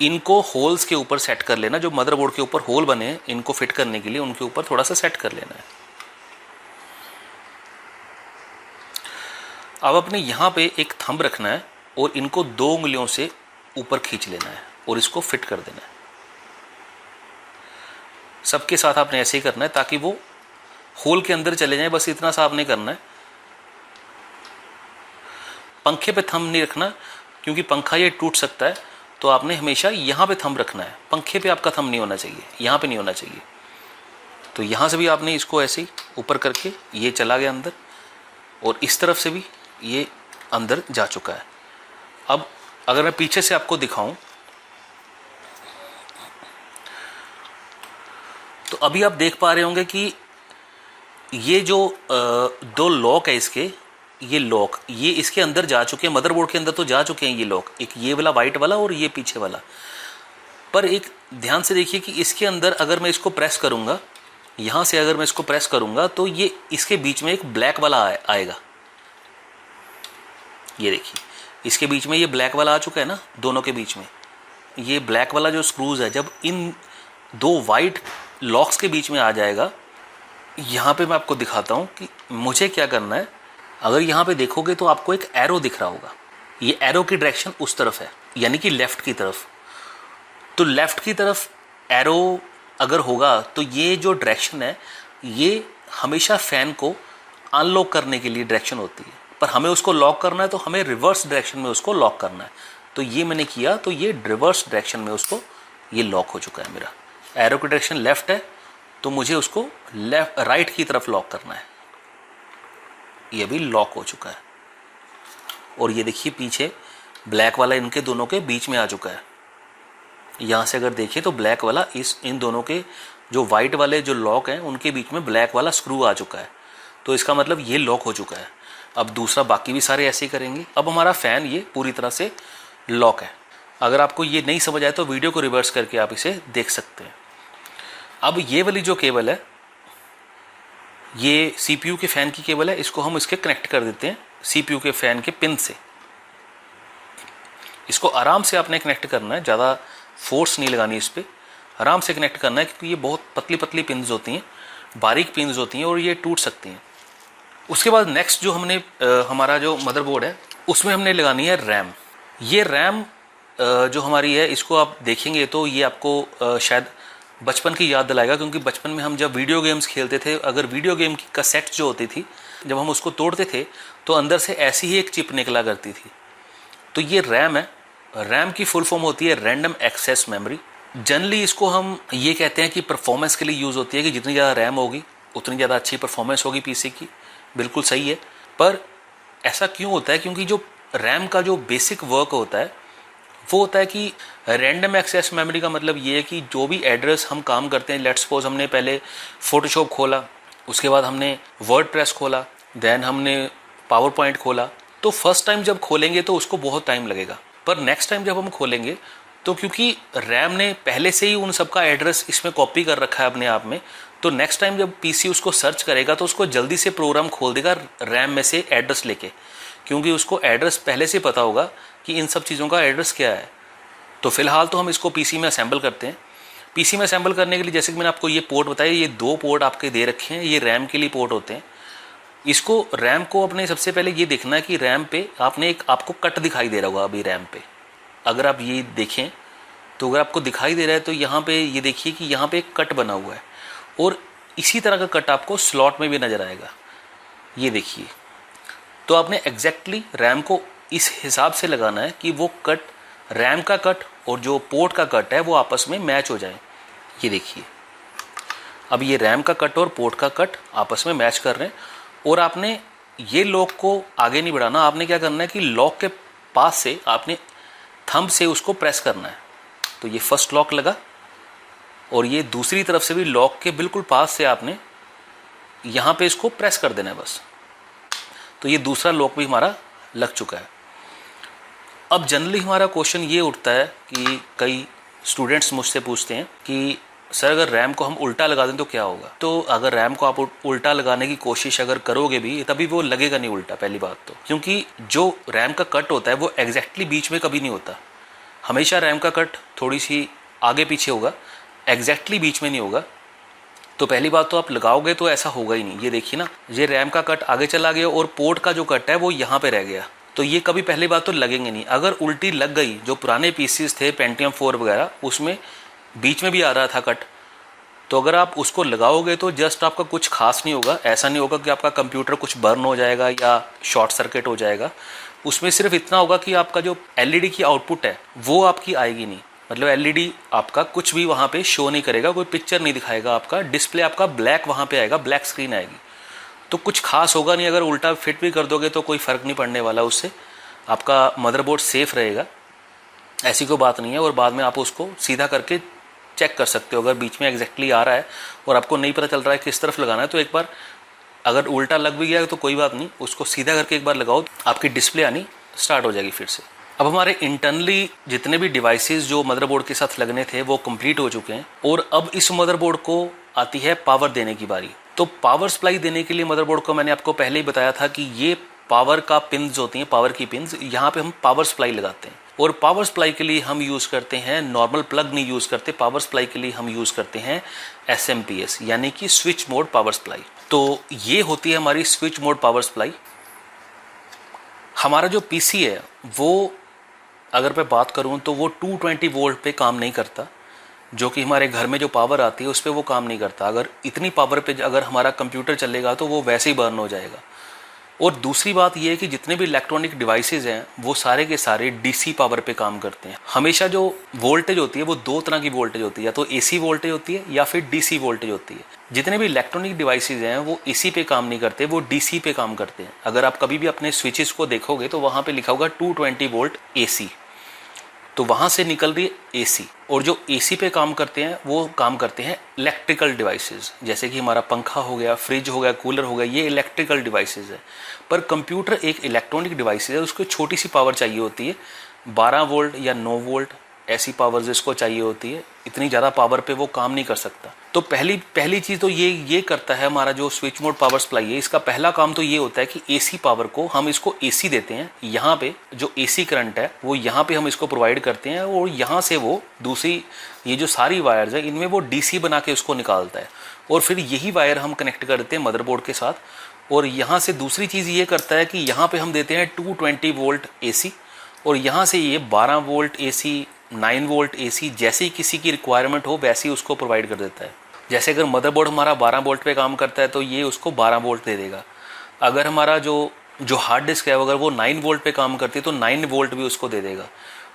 इनको होल्स के ऊपर सेट कर लेना। जो मदरबोर्ड के ऊपर होल बने हैं इनको फिट करने के लिए उनके ऊपर थोड़ा सा सेट कर लेना है। अब अपने यहाँ पे एक थंब रखना है और इनको 2 उंगलियों से ऊपर खींच लेना है और इसको फिट कर देना है। सबके साथ आपने ऐसे ही करना है ताकि वो होल के अंदर चले जाएं, बस इतना सा आपने करना है। पंखे पे थंब नहीं रखना क्योंकि पंखा ये टूट सकता है। तो आपने हमेशा यहाँ पे थंब रखना है, पंखे पे आपका थंब नहीं होना चाहिए, यहाँ पे नहीं होना चाहिए। तो यहाँ से भी आपने इसको ऐसे ही ऊपर करके ये चला गया अंदर और इस तरफ से भी ये अंदर जा चुका है। अब अगर मैं पीछे से आपको दिखाऊं तो अभी आप देख पा रहे होंगे कि ये जो दो लॉक है इसके, ये लॉक ये इसके अंदर जा चुके हैं, मदरबोर्ड के अंदर तो जा चुके हैं ये लॉक, एक ये वाला वाइट वाला और ये पीछे वाला। पर एक ध्यान से देखिए कि इसके अंदर अगर मैं इसको प्रेस करूँगा, यहाँ से अगर मैं इसको प्रेस करूँगा तो ये इसके बीच में एक ब्लैक वाला आएगा। ये देखिए इसके बीच में ये ब्लैक वाला आ चुका है ना, दोनों के बीच में ये ब्लैक वाला जो स्क्रूज है, जब इन दो वाइट लॉक्स के बीच में आ जाएगा, यहाँ पे मैं आपको दिखाता हूँ कि मुझे क्या करना है। अगर यहाँ पे देखोगे तो आपको एक एरो दिख रहा होगा, ये एरो की डायरेक्शन उस तरफ है, यानी कि लेफ़्ट की तरफ। तो लेफ़्ट की तरफ एरो अगर होगा तो ये जो डायरेक्शन है ये हमेशा फ़ैन को अनलॉक करने के लिए डायरेक्शन होती है, पर हमें उसको लॉक करना है तो हमें रिवर्स डायरेक्शन में उसको लॉक करना है। तो ये मैंने किया, तो ये रिवर्स डायरेक्शन में उसको ये लॉक हो चुका है। मेरा एरो की डायरेक्शन लेफ़्ट है तो मुझे उसको राइट की तरफ लॉक करना है। ये भी लॉक हो चुका है और ये देखिए पीछे ब्लैक वाला इनके दोनों के बीच में आ चुका है। यहाँ से अगर देखिए तो ब्लैक वाला इन दोनों के जो वाइट वाले जो लॉक हैं उनके बीच में ब्लैक वाला स्क्रू आ चुका है। तो इसका मतलब ये लॉक हो चुका है। अब दूसरा बाकी भी सारे ऐसे ही करेंगे। अब हमारा फ़ैन ये पूरी तरह से लॉक है। अगर आपको ये नहीं समझ आए तो वीडियो को रिवर्स करके आप इसे देख सकते हैं। अब ये वाली जो केबल है ये CPU के फ़ैन की केबल है, इसको हम इसके कनेक्ट कर देते हैं CPU के फ़ैन के पिन से। इसको आराम से आपने कनेक्ट करना है, ज़्यादा फोर्स नहीं लगानी इस पर, आराम से कनेक्ट करना है क्योंकि ये बहुत पतली पतली पिन्स होती हैं, बारीक पिन्स होती हैं और ये टूट सकती हैं। उसके बाद नेक्स्ट जो हमने हमारा जो मदरबोर्ड है उसमें हमने लगानी है रैम। ये रैम जो हमारी है इसको आप देखेंगे तो ये आपको शायद बचपन की याद दिलाएगा, क्योंकि बचपन में हम जब वीडियो गेम्स खेलते थे, अगर वीडियो गेम की कैसेट जो होती थी जब हम उसको तोड़ते थे तो अंदर से ऐसी ही एक चिप निकला करती थी। तो ये रैम है। रैम की फुल फॉर्म होती है रैंडम एक्सेस मेमोरी। जनरली इसको हम ये कहते हैं कि परफॉर्मेंस के लिए यूज़ होती है कि जितनी ज़्यादा रैम होगी उतनी ज़्यादा अच्छी परफॉर्मेंस होगी पीसी की। बिल्कुल सही है। पर ऐसा क्यों होता है? क्योंकि जो रैम का जो बेसिक वर्क होता है वो होता है कि रैंडम एक्सेस मेमोरी का मतलब ये है कि जो भी एड्रेस हम काम करते हैं, लेट्स सपोज हमने पहले फोटोशॉप खोला, उसके बाद हमने वर्डप्रेस खोला, देन हमने पावर पॉइंट खोला, तो फर्स्ट टाइम जब खोलेंगे तो उसको बहुत टाइम लगेगा। पर नेक्स्ट टाइम जब हम खोलेंगे तो क्योंकि रैम ने पहले से ही उन सबका एड्रेस इसमें कॉपी कर रखा है अपने आप में, तो नेक्स्ट टाइम जब पीसी उसको सर्च करेगा तो उसको जल्दी से प्रोग्राम खोल देगा रैम में से एड्रेस लेके, क्योंकि उसको एड्रेस पहले से पता होगा कि इन सब चीज़ों का एड्रेस क्या है। तो फिलहाल तो हम इसको पीसी में असेंबल करते हैं। पीसी में असेंबल करने के लिए जैसे कि मैंने आपको ये पोर्ट बताया, ये 2 पोर्ट आपके दे रखे हैं, ये रैम के लिए पोर्ट होते हैं। इसको रैम को अपने सबसे पहले ये देखना है कि रैम पे आपने एक आपको कट दिखाई दे रहा होगा अभी रैम पे। अगर आप ये देखें तो अगर आपको दिखाई दे रहा है तो यहाँ पे ये देखिए कि यहाँ पे एक कट बना हुआ है और इसी तरह का कट आपको स्लॉट में भी नज़र आएगा। ये देखिए, तो आपने एग्जैक्टली रैम को इस हिसाब से लगाना है कि वो कट, रैम का कट और जो पोर्ट का कट है वो आपस में मैच हो जाए। ये देखिए, अब ये रैम का कट और पोर्ट का कट आपस में मैच कर रहे हैं। और आपने ये लॉक को आगे नहीं बढ़ाना, आपने क्या करना है कि लॉक के पास से आपने थंब से उसको प्रेस करना है। तो ये फर्स्ट लॉक लगा और ये दूसरी तरफ से भी लॉक के बिल्कुल पास से आपने यहाँ पे इसको प्रेस कर देना है बस। तो ये दूसरा लॉक भी हमारा लग चुका है। अब जनरली हमारा क्वेश्चन ये उठता है कि कई स्टूडेंट्स मुझसे पूछते हैं कि सर अगर रैम को हम उल्टा लगा दें तो क्या होगा? तो अगर रैम को आप उल्टा लगाने की कोशिश अगर करोगे भी तभी वो लगेगा नहीं उल्टा, पहली बात तो, क्योंकि जो रैम का कट होता है वो एग्जैक्टली बीच में कभी नहीं होता। हमेशा रैम का कट थोड़ी सी आगे पीछे होगा, एग्जैक्टली बीच में नहीं होगा। तो पहली बात तो आप लगाओगे तो ऐसा होगा ही नहीं। ये देखिए ना, ये रैम का कट आगे चला गया और पोर्ट का जो कट है वो यहाँ पे रह गया, तो ये कभी पहली बात तो लगेंगे नहीं। अगर उल्टी लग गई, जो पुराने पीसीस थे पेंटियम 4 वगैरह, उसमें बीच में भी आ रहा था कट, तो अगर आप उसको लगाओगे तो जस्ट आपका कुछ खास नहीं होगा। ऐसा नहीं होगा कि आपका कंप्यूटर कुछ बर्न हो जाएगा या शॉर्ट सर्किट हो जाएगा। उसमें सिर्फ इतना होगा कि आपका जो एलईडी की आउटपुट है वो आपकी आएगी नहीं, मतलब एलईडी आपका कुछ भी वहाँ पे शो नहीं करेगा, कोई पिक्चर नहीं दिखाएगा, आपका डिस्प्ले आपका ब्लैक वहाँ पे आएगा, ब्लैक स्क्रीन आएगी। तो कुछ खास होगा नहीं। अगर उल्टा फिट भी कर दोगे तो कोई फ़र्क नहीं पड़ने वाला, उससे आपका मदरबोर्ड सेफ़ रहेगा, ऐसी कोई बात नहीं है। और बाद में आप उसको सीधा करके चेक कर सकते हो। अगर बीच में एग्जैक्टली आ रहा है और आपको नहीं पता चल रहा है किस तरफ लगाना है, तो एक बार अगर उल्टा लग भी गया तो कोई बात नहीं, उसको सीधा करके एक बार लगाओ, आपकी डिस्प्ले आनी स्टार्ट हो जाएगी फिर से। अब हमारे इंटरनली जितने भी डिवाइसेस जो मदरबोर्ड के साथ लगने थे वो कंप्लीट हो चुके हैं, और अब इस मदरबोर्ड को आती है पावर देने की बारी। तो पावर सप्लाई देने के लिए मदरबोर्ड को मैंने आपको पहले ही बताया था कि ये पावर का पिन्स होती हैं, पावर की पिन्स, यहाँ पे हम पावर सप्लाई लगाते हैं। और पावर सप्लाई के लिए हम यूज़ करते हैं, नॉर्मल प्लग नहीं यूज़ करते, पावर सप्लाई के लिए हम यूज़ करते हैं SMP यानी कि स्विच मोड पावर सप्लाई। तो ये होती है हमारी स्विच मोड पावर सप्लाई। हमारा जो PC है वो, अगर मैं बात करूं तो वो 220 वोल्ट पे काम नहीं करता, जो कि हमारे घर में जो पावर आती है उस पर वो काम नहीं करता। अगर इतनी पावर पे अगर हमारा कंप्यूटर चलेगा तो वो वैसे ही बर्न हो जाएगा। और दूसरी बात ये है कि जितने भी इलेक्ट्रॉनिक डिवाइसेस हैं वो सारे के सारे DC पावर पे काम करते हैं। हमेशा जो वोल्टेज होती है वो दो तरह की वोल्टेज होती है, या तो AC वोल्टेज होती है या फिर DC वोल्टेज होती है। जितने भी इलेक्ट्रॉनिक डिवाइसेस हैं वो AC पे काम नहीं करते, वो DC पे काम करते हैं। अगर आप कभी भी अपने स्विचेस को देखोगे तो वहाँ पे लिखा होगा 220 वोल्ट AC, तो वहाँ से निकल रही है AC। और जो AC पे काम करते हैं वो काम करते हैं इलेक्ट्रिकल डिवाइसेस, जैसे कि हमारा पंखा हो गया, फ्रिज हो गया, कूलर हो गया, ये इलेक्ट्रिकल डिवाइसेस है। पर कंप्यूटर एक इलेक्ट्रॉनिक डिवाइस है, उसको छोटी सी पावर चाहिए होती है, 12 वोल्ट या 9 वोल्ट ऐसी पावर जिसको चाहिए होती है। इतनी ज़्यादा पावर पे वो काम नहीं कर सकता। तो पहली चीज़ तो ये करता है हमारा जो स्विच मोड पावर सप्लाई है, इसका पहला काम तो ये होता है कि AC पावर को हम इसको AC देते हैं। यहाँ पे जो AC करंट है वो यहाँ पे हम इसको प्रोवाइड करते हैं, और यहाँ से वो दूसरी ये जो सारी वायर्स है इनमें वो DC बना के उसको निकालता है, और फिर यही वायर हम कनेक्ट करते हैं मदरबोर्ड के साथ। और यहाँ से दूसरी चीज़ ये करता है कि यहाँ पे हम देते हैं 220 वोल्ट AC, और यहाँ से ये 12 वोल्ट AC, 9 वोल्ट AC, जैसी किसी की रिक्वायरमेंट हो वैसी उसको प्रोवाइड कर देता है। जैसे अगर मदरबोर्ड हमारा 12 वोल्ट पे काम करता है तो ये उसको 12 वोल्ट दे देगा। अगर हमारा जो हार्ड डिस्क है अगर वो 9 वोल्ट पे काम करती है तो 9 वोल्ट भी उसको दे देगा।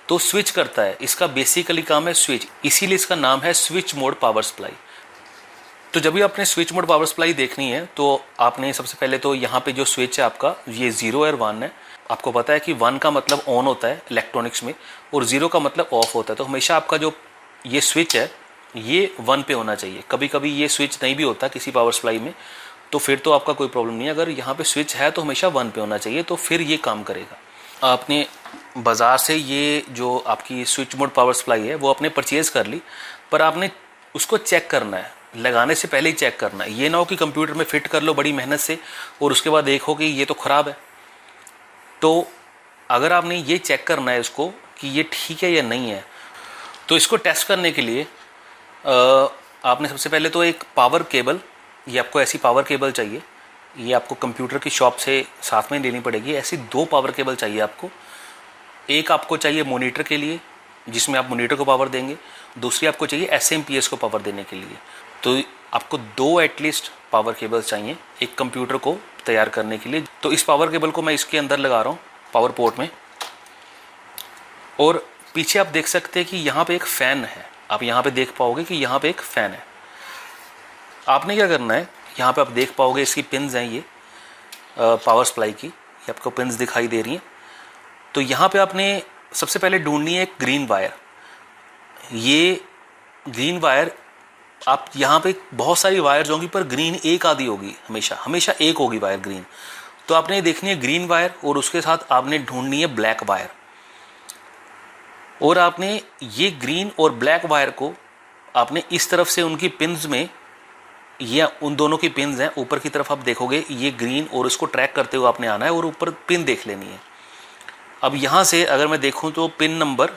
तो स्विच करता है, इसका बेसिकली काम है स्विच, इसीलिए इसका नाम है स्विच मोड पावर सप्लाई। तो जब भी आपने स्विच मोड पावर सप्लाई देखनी है तो आपने सबसे पहले तो यहाँ पे जो स्विच है आपका ये 0 और 1 है। आपको पता है कि 1 का मतलब ऑन होता है इलेक्ट्रॉनिक्स में, और 0 का मतलब ऑफ होता है। तो हमेशा आपका जो ये स्विच है ये 1 पे होना चाहिए। कभी कभी ये स्विच नहीं भी होता किसी पावर सप्लाई में, तो फिर तो आपका कोई प्रॉब्लम नहीं है। अगर यहाँ पे स्विच है तो हमेशा 1 पे होना चाहिए, तो फिर ये काम करेगा। आपने बाज़ार से ये जो आपकी स्विच मोड पावर सप्लाई है वो आपने परचेज़ कर ली, पर आपने उसको चेक करना है, लगाने से पहले ही चेक करना है। ये ना हो कि कंप्यूटर में फिट कर लो बड़ी मेहनत से और उसके बाद देखो कि ये तो ख़राब है। तो अगर आपने ये चेक करना है इसको कि ये ठीक है या नहीं है, तो इसको टेस्ट करने के लिए आपने सबसे पहले तो एक पावर केबल, ये आपको ऐसी पावर केबल चाहिए, ये आपको कंप्यूटर की शॉप से साथ में लेनी पड़ेगी। ऐसी 2 पावर केबल चाहिए आपको। एक आपको चाहिए मॉनिटर के लिए जिसमें आप मॉनिटर को पावर देंगे, दूसरी आपको चाहिए SMP को पावर देने के लिए। तो आपको 2 एटलीस्ट पावर केबल चाहिए एक कंप्यूटर को तैयार करने के लिए। तो इस पावर केबल को मैं इसके अंदर लगा रहा हूँ पावर पोर्ट में, और पीछे आप देख सकते हैं कि यहाँ पे एक फ़ैन है। आप यहाँ पे देख पाओगे कि यहाँ पे एक फ़ैन है। आपने क्या करना है, यहाँ पे आप देख पाओगे इसकी पिन्स हैं, ये पावर सप्लाई की, ये आपको पिन्स दिखाई दे रही हैं। तो यहाँ पे आपने सबसे पहले ढूंढनी है एक ग्रीन वायर। ये ग्रीन वायर, आप यहाँ पे बहुत सारी वायर्स होंगी पर ग्रीन एक आधी होगी, हमेशा एक होगी वायर ग्रीन। तो आपने देखनी है ग्रीन वायर, और उसके साथ आपने ढूंढनी है ब्लैक वायर। और आपने ये ग्रीन और ब्लैक वायर को आपने इस तरफ से उनकी पिन्स में, ये उन दोनों की पिन्स हैं, ऊपर की तरफ आप देखोगे ये ग्रीन, और उसको ट्रैक करते हुए आपने आना है और ऊपर पिन देख लेनी है। अब यहाँ से अगर मैं देखूँ तो पिन नंबर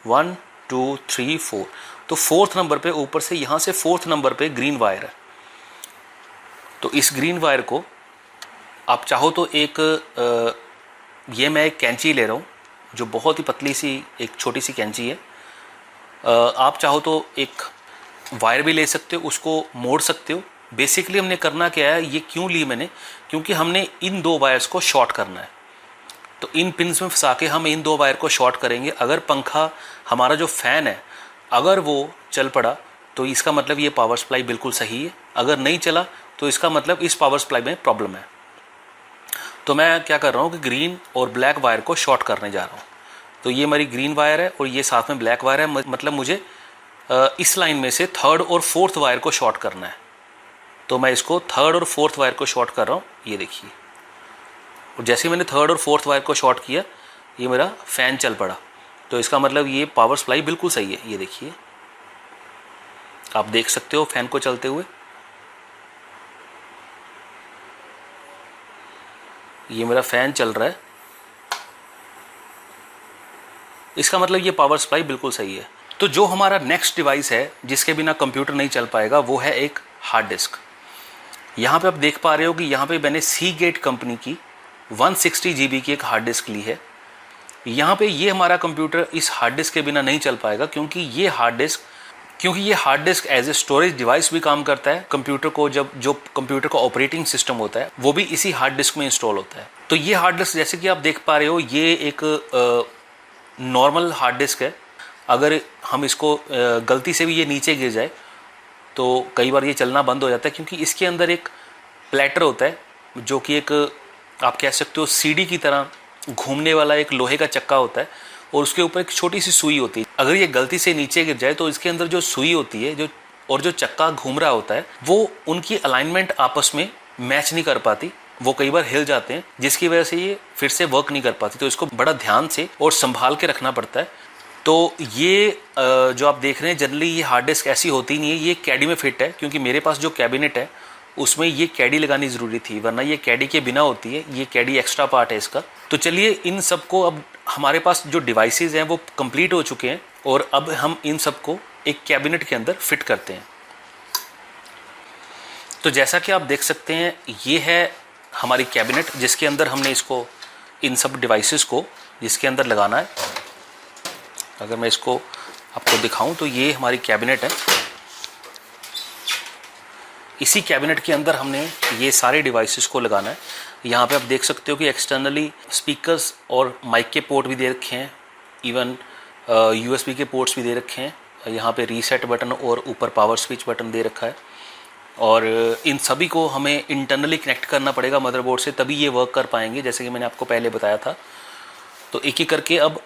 1 2 3 4, तो 4th नंबर पे ऊपर से यहाँ से 4th नंबर पे ग्रीन वायर है। तो इस ग्रीन वायर को आप चाहो तो ये मैं एक कैंची ले रहा हूँ जो बहुत ही पतली सी एक छोटी सी कैंची है। आप चाहो तो एक वायर भी ले सकते हो, उसको मोड़ सकते हो। बेसिकली हमने करना क्या है, ये क्यों ली मैंने, क्योंकि हमने इन 2 वायर्स को शॉर्ट करना है। तो इन पिन्स में फंसा के हम इन 2 वायर को शॉर्ट करेंगे। अगर पंखा, हमारा जो फ़ैन है, अगर वो चल पड़ा तो इसका मतलब ये पावर सप्लाई बिल्कुल सही है। अगर नहीं चला तो इसका मतलब इस पावर सप्लाई में प्रॉब्लम है। तो मैं क्या कर रहा हूँ कि ग्रीन और ब्लैक वायर को शॉर्ट करने जा रहा हूँ। तो ये हमारी ग्रीन वायर है और ये साथ में ब्लैक वायर है, मतलब मुझे इस लाइन में से 3rd और 4th वायर को शॉर्ट करना है। तो मैं इसको थर्ड और फोर्थ वायर को शॉर्ट कर रहा हूँ, ये देखिए। और जैसे ही मैंने थर्ड और फोर्थ वायर को शॉर्ट किया, ये मेरा फ़ैन चल पड़ा। तो इसका मतलब ये पावर सप्लाई बिल्कुल सही है। ये देखिए, आप देख सकते हो फ़ैन को चलते हुए। ये मेरा फ़ैन चल रहा है, इसका मतलब ये पावर सप्लाई बिल्कुल सही है। तो जो हमारा नेक्स्ट डिवाइस है जिसके बिना कंप्यूटर नहीं चल पाएगा, वो है एक हार्ड डिस्क। यहाँ पे आप देख पा रहे हो कि यहाँ पे मैंने सीगेट कंपनी की 160 GB की एक हार्ड डिस्क ली है। यहाँ पे ये हमारा कंप्यूटर इस हार्ड डिस्क के बिना नहीं चल पाएगा, क्योंकि ये hard disk as a storage device भी काम करता है। कंप्यूटर को जो कंप्यूटर का ऑपरेटिंग सिस्टम होता है वो भी इसी हार्ड डिस्क में इंस्टॉल होता है। तो ये हार्ड डिस्क जैसे कि आप देख पा रहे हो, ये एक नॉर्मल हार्ड डिस्क है। अगर हम इसको गलती से भी ये नीचे गिर जाए तो कई बार ये चलना बंद हो जाता है, क्योंकि इसके अंदर एक प्लेटर होता है जो कि एक आप कह सकते हो सीडी की तरह घूमने वाला एक लोहे का चक्का होता है, और उसके ऊपर एक छोटी सी सुई होती है। अगर ये गलती से नीचे गिर जाए तो इसके अंदर जो सुई होती है जो चक्का घूम रहा होता है, वो उनकी अलाइनमेंट आपस में मैच नहीं कर पाती, वो कई बार हिल जाते हैं, जिसकी वजह से ये फिर से वर्क नहीं कर पाती। तो इसको बड़ा ध्यान से और संभाल के रखना पड़ता है। तो ये जो आप देख रहे हैं, जनरली ये हार्ड डिस्क ऐसी होती नहीं है, ये कैडी में फिट है, क्योंकि मेरे पास जो कैबिनेट है उसमें ये कैडी लगानी ज़रूरी थी, वरना ये कैडी के बिना होती है। ये कैडी एक्स्ट्रा पार्ट है इसका। तो चलिए, इन सब को अब हमारे पास जो डिवाइसेस हैं वो कंप्लीट हो चुके हैं, और अब हम इन सब को एक कैबिनेट के अंदर फिट करते हैं। तो जैसा कि आप देख सकते हैं, ये है हमारी कैबिनेट जिसके अंदर हमने इसको इन सब डिवाइसेस को जिसके अंदर लगाना है। अगर मैं इसको आपको दिखाऊं तो ये हमारी कैबिनेट है। इसी कैबिनेट के अंदर हमने ये सारे डिवाइसेस को लगाना है। यहाँ पे आप देख सकते हो कि एक्सटर्नली स्पीकर्स और माइक के पोर्ट भी दे रखे हैं, इवन USB के पोर्ट्स भी दे रखे हैं। यहाँ पे रीसेट बटन और ऊपर पावर स्विच बटन दे रखा है, और इन सभी को हमें इंटरनली कनेक्ट करना पड़ेगा मदरबोर्ड से, तभी ये वर्क कर पाएंगे, जैसे कि मैंने आपको पहले बताया था। तो एक एक करके अब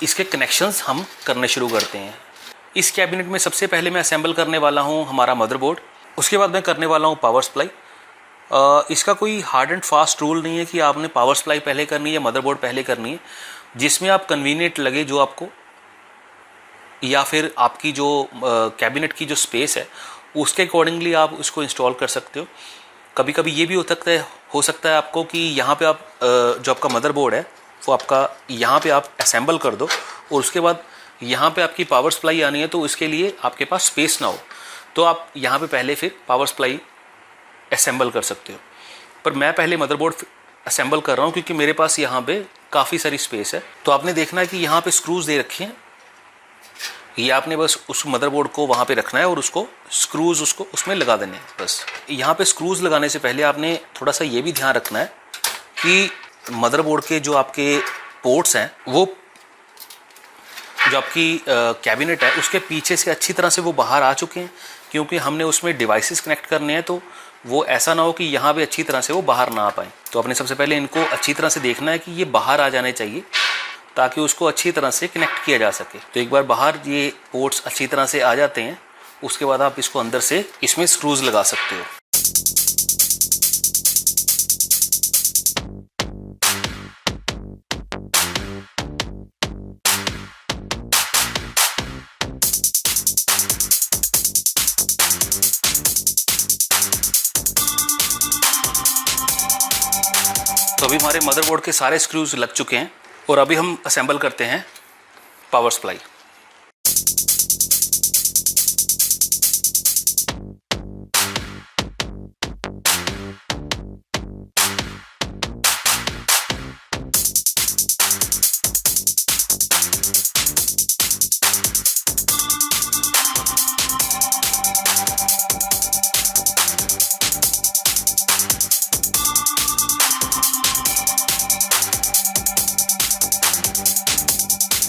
इसके कनेक्शंस हम करने शुरू करते हैं। इस कैबिनेट में सबसे पहले मैं असेंबल करने वाला हूँ हमारा मदरबोर्ड, उसके बाद मैं करने वाला हूँ पावर सप्लाई। इसका कोई हार्ड एंड फास्ट रूल नहीं है कि आपने पावर सप्लाई पहले करनी है या मदरबोर्ड पहले करनी है, जिसमें आप कन्वीनियंट लगे जो आपको, या फिर आपकी जो कैबिनेट की जो स्पेस है उसके अकॉर्डिंगली आप उसको इंस्टॉल कर सकते हो। कभी कभी ये भी हो सकता है आपको कि यहाँ पे आप जो आपका मदरबोर्ड है वो आपका यहाँ पे आप असेंबल कर दो, और उसके बाद यहाँ पे आपकी पावर सप्लाई आनी है, तो इसके लिए आपके पास स्पेस ना हो, तो आप यहाँ पे पहले फिर पावर सप्लाई असेंबल कर सकते हो। पर मैं पहले मदरबोर्ड असेंबल कर रहा हूँ, क्योंकि मेरे पास यहाँ पे काफ़ी सारी स्पेस है। तो आपने देखना है कि यहाँ पे स्क्रूज दे रखे हैं, ये आपने बस उस मदरबोर्ड को वहाँ पे रखना है और उसको स्क्रूज उसमें लगा देने हैं बस। यहाँ पे स्क्रूज लगाने से पहले आपने थोड़ा सा ये भी ध्यान रखना है कि मदरबोर्ड के जो आपके पोर्ट्स हैं, वो जो आपकी कैबिनेट है उसके पीछे से अच्छी तरह से वो बाहर आ चुके हैं, क्योंकि हमने उसमें डिवाइसेस कनेक्ट करने हैं। तो वो ऐसा ना हो कि यहाँ पे अच्छी तरह से वो बाहर ना आ पाए। तो आपने सबसे पहले इनको अच्छी तरह से देखना है कि ये बाहर आ जाने चाहिए, ताकि उसको अच्छी तरह से कनेक्ट किया जा सके। तो एक बार बाहर ये पोर्ट्स अच्छी तरह से आ जाते हैं, उसके बाद आप इसको अंदर से इसमें स्क्रूज लगा सकते हो। तो अभी हमारे मदरबोर्ड के सारे स्क्रूज लग चुके हैं, और अभी हम असेंबल करते हैं पावर सप्लाई।